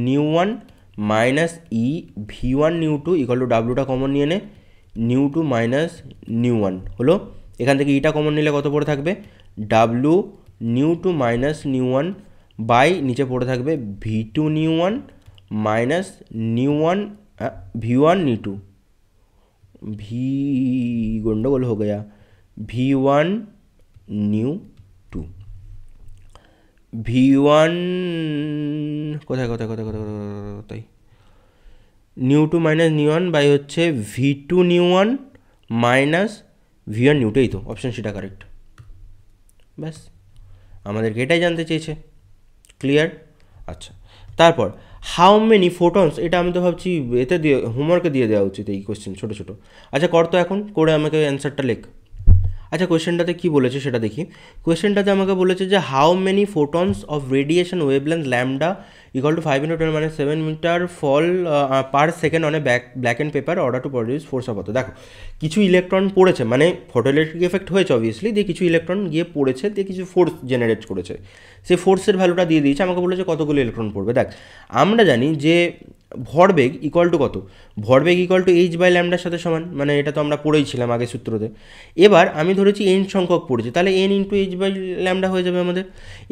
nu one minus EV1 nu two equal to ডাব্লুটা কমন নিয়ে নে, nu two minus nu one হলো। এখান থেকে ইটা কমন নিলে কত পড়ে থাকবে, W nu two minus nu one by নিচে পড়ে থাকবে V2 nu one minus nu one V1 nu two, V গন্ডগোল हो गया, V1 নিউ টু, V1 কোথায় কোথায় কোথায় কোথায় কোথায় nu two minus nu one by হচ্ছে V2 nu one minus V1 nu two, এই তো অপশান সেটা কারেক্ট। ব্যাস, আমাদেরকে এটাই জানতে চেয়েছে। ক্লিয়ার? আচ্ছা, তারপর হাউ মেনি ফোটনস, এটা আমি তো ভাবছি এতে দিয়ে হোমওয়ার্কে দিয়ে দেওয়া উচিত এই কোয়েশ্চেন ছোটো ছোটো। আচ্ছা কর তো এখন, করে আমাকে অ্যান্সারটা লেখ। আচ্ছা কোয়েশ্চেনটাতে কী বলেছে সেটা দেখি। কোয়েশ্চেনটাতে আমাকে বলেছে যে how many photons of radiation wavelength lambda equal to 5 × 10 - 7 metre fall per second on a black and paper order to produce force of অত। দেখো কিছু ইলেকট্রন পড়েছে, মানে ফটোইলেকট্রিক এফেক্ট হয়েছে অবভিয়াসলি, দিয়ে কিছু ইলেকট্রন গিয়ে পড়েছে, দিয়ে কিছু ফোর্স জেনারেট করেছে, সেই ফোর্সের ভ্যালুটা দিয়ে দিয়েছে, আমাকে বলেছে কতগুলো ইলেকট্রন পড়বে। দেখ আমরা জানি যে ভরবেগ ইকুয়াল টু কত, ভরবেগ ইকুয়াল টু h/λ সাথে সমান, মানে এটা তো আমরা পড়েইছিলাম আগে সূত্রতে। এবার আমি ধরেছি n সংখ্যক পড়েছে, তাহলে n × h/λ হয়ে যাবে আমাদের।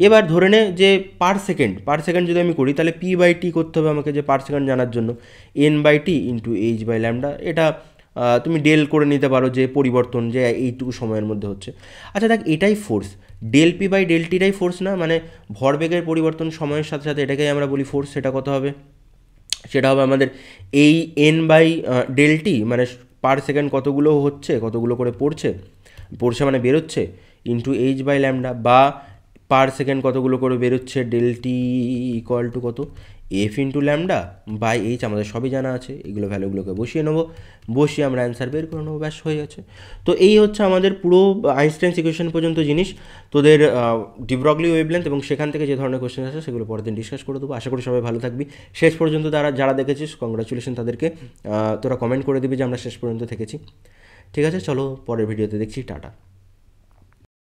এবার ধরে নে যে পার সেকেন্ড যদি আমি করি, তাহলে p/t করতে হবে আমাকে, যে পার সেকেন্ড জানার জন্য n/t × h/λ। এটা তুমি ডেল করে নিতে পারো, যে পরিবর্তন যে এইটুকু সময়ের মধ্যে হচ্ছে। আচ্ছা দেখ, এটাই ফোর্স, ডেল p/Δtটাই ফোর্স না, মানে ভরবেগের পরিবর্তন সময়ের সাথে সাথে এটাকেই আমরা বলি ফোর্স। সেটা কত হবে, সেটা হবে আমাদের এই n/Δt, মানে পার সেকেন্ড কতগুলো হচ্ছে, কতগুলো করে পড়ছে মানে বেরোচ্ছে, ইন্টু h/λ, বা পার সেকেন্ড কতগুলো করে বেরোচ্ছে, ΔT ইকুয়াল টু কত, f × λ বাই h। আমাদের সবই জানা আছে, এগুলো ভ্যালুগুলোকে বসিয়ে নেবো, বসিয়ে আমরা অ্যান্সার বের করে নেবো, ব্যাস হয়ে গেছে। তো এই হচ্ছে আমাদের পুরো আইনস্টাইনস ইকুয়েশন পর্যন্ত জিনিস। তোদের ডি ব্রগলি ওয়েভলেন্থ এবং সেখান থেকে যে ধরনের কোয়েশ্চেন আছে সেগুলো পরের দিন ডিসকাস করে দেবো। আশা করি সবাই ভালো থাকবি। শেষ পর্যন্ত যারা দেখেছিস কংগ্রাচুলেশন তাদেরকে, তোরা কমেন্ট করে দিবি যে আমরা শেষ পর্যন্ত থেকেছি। ঠিক আছে, চলো পরের ভিডিওতে দেখছি, টাটা।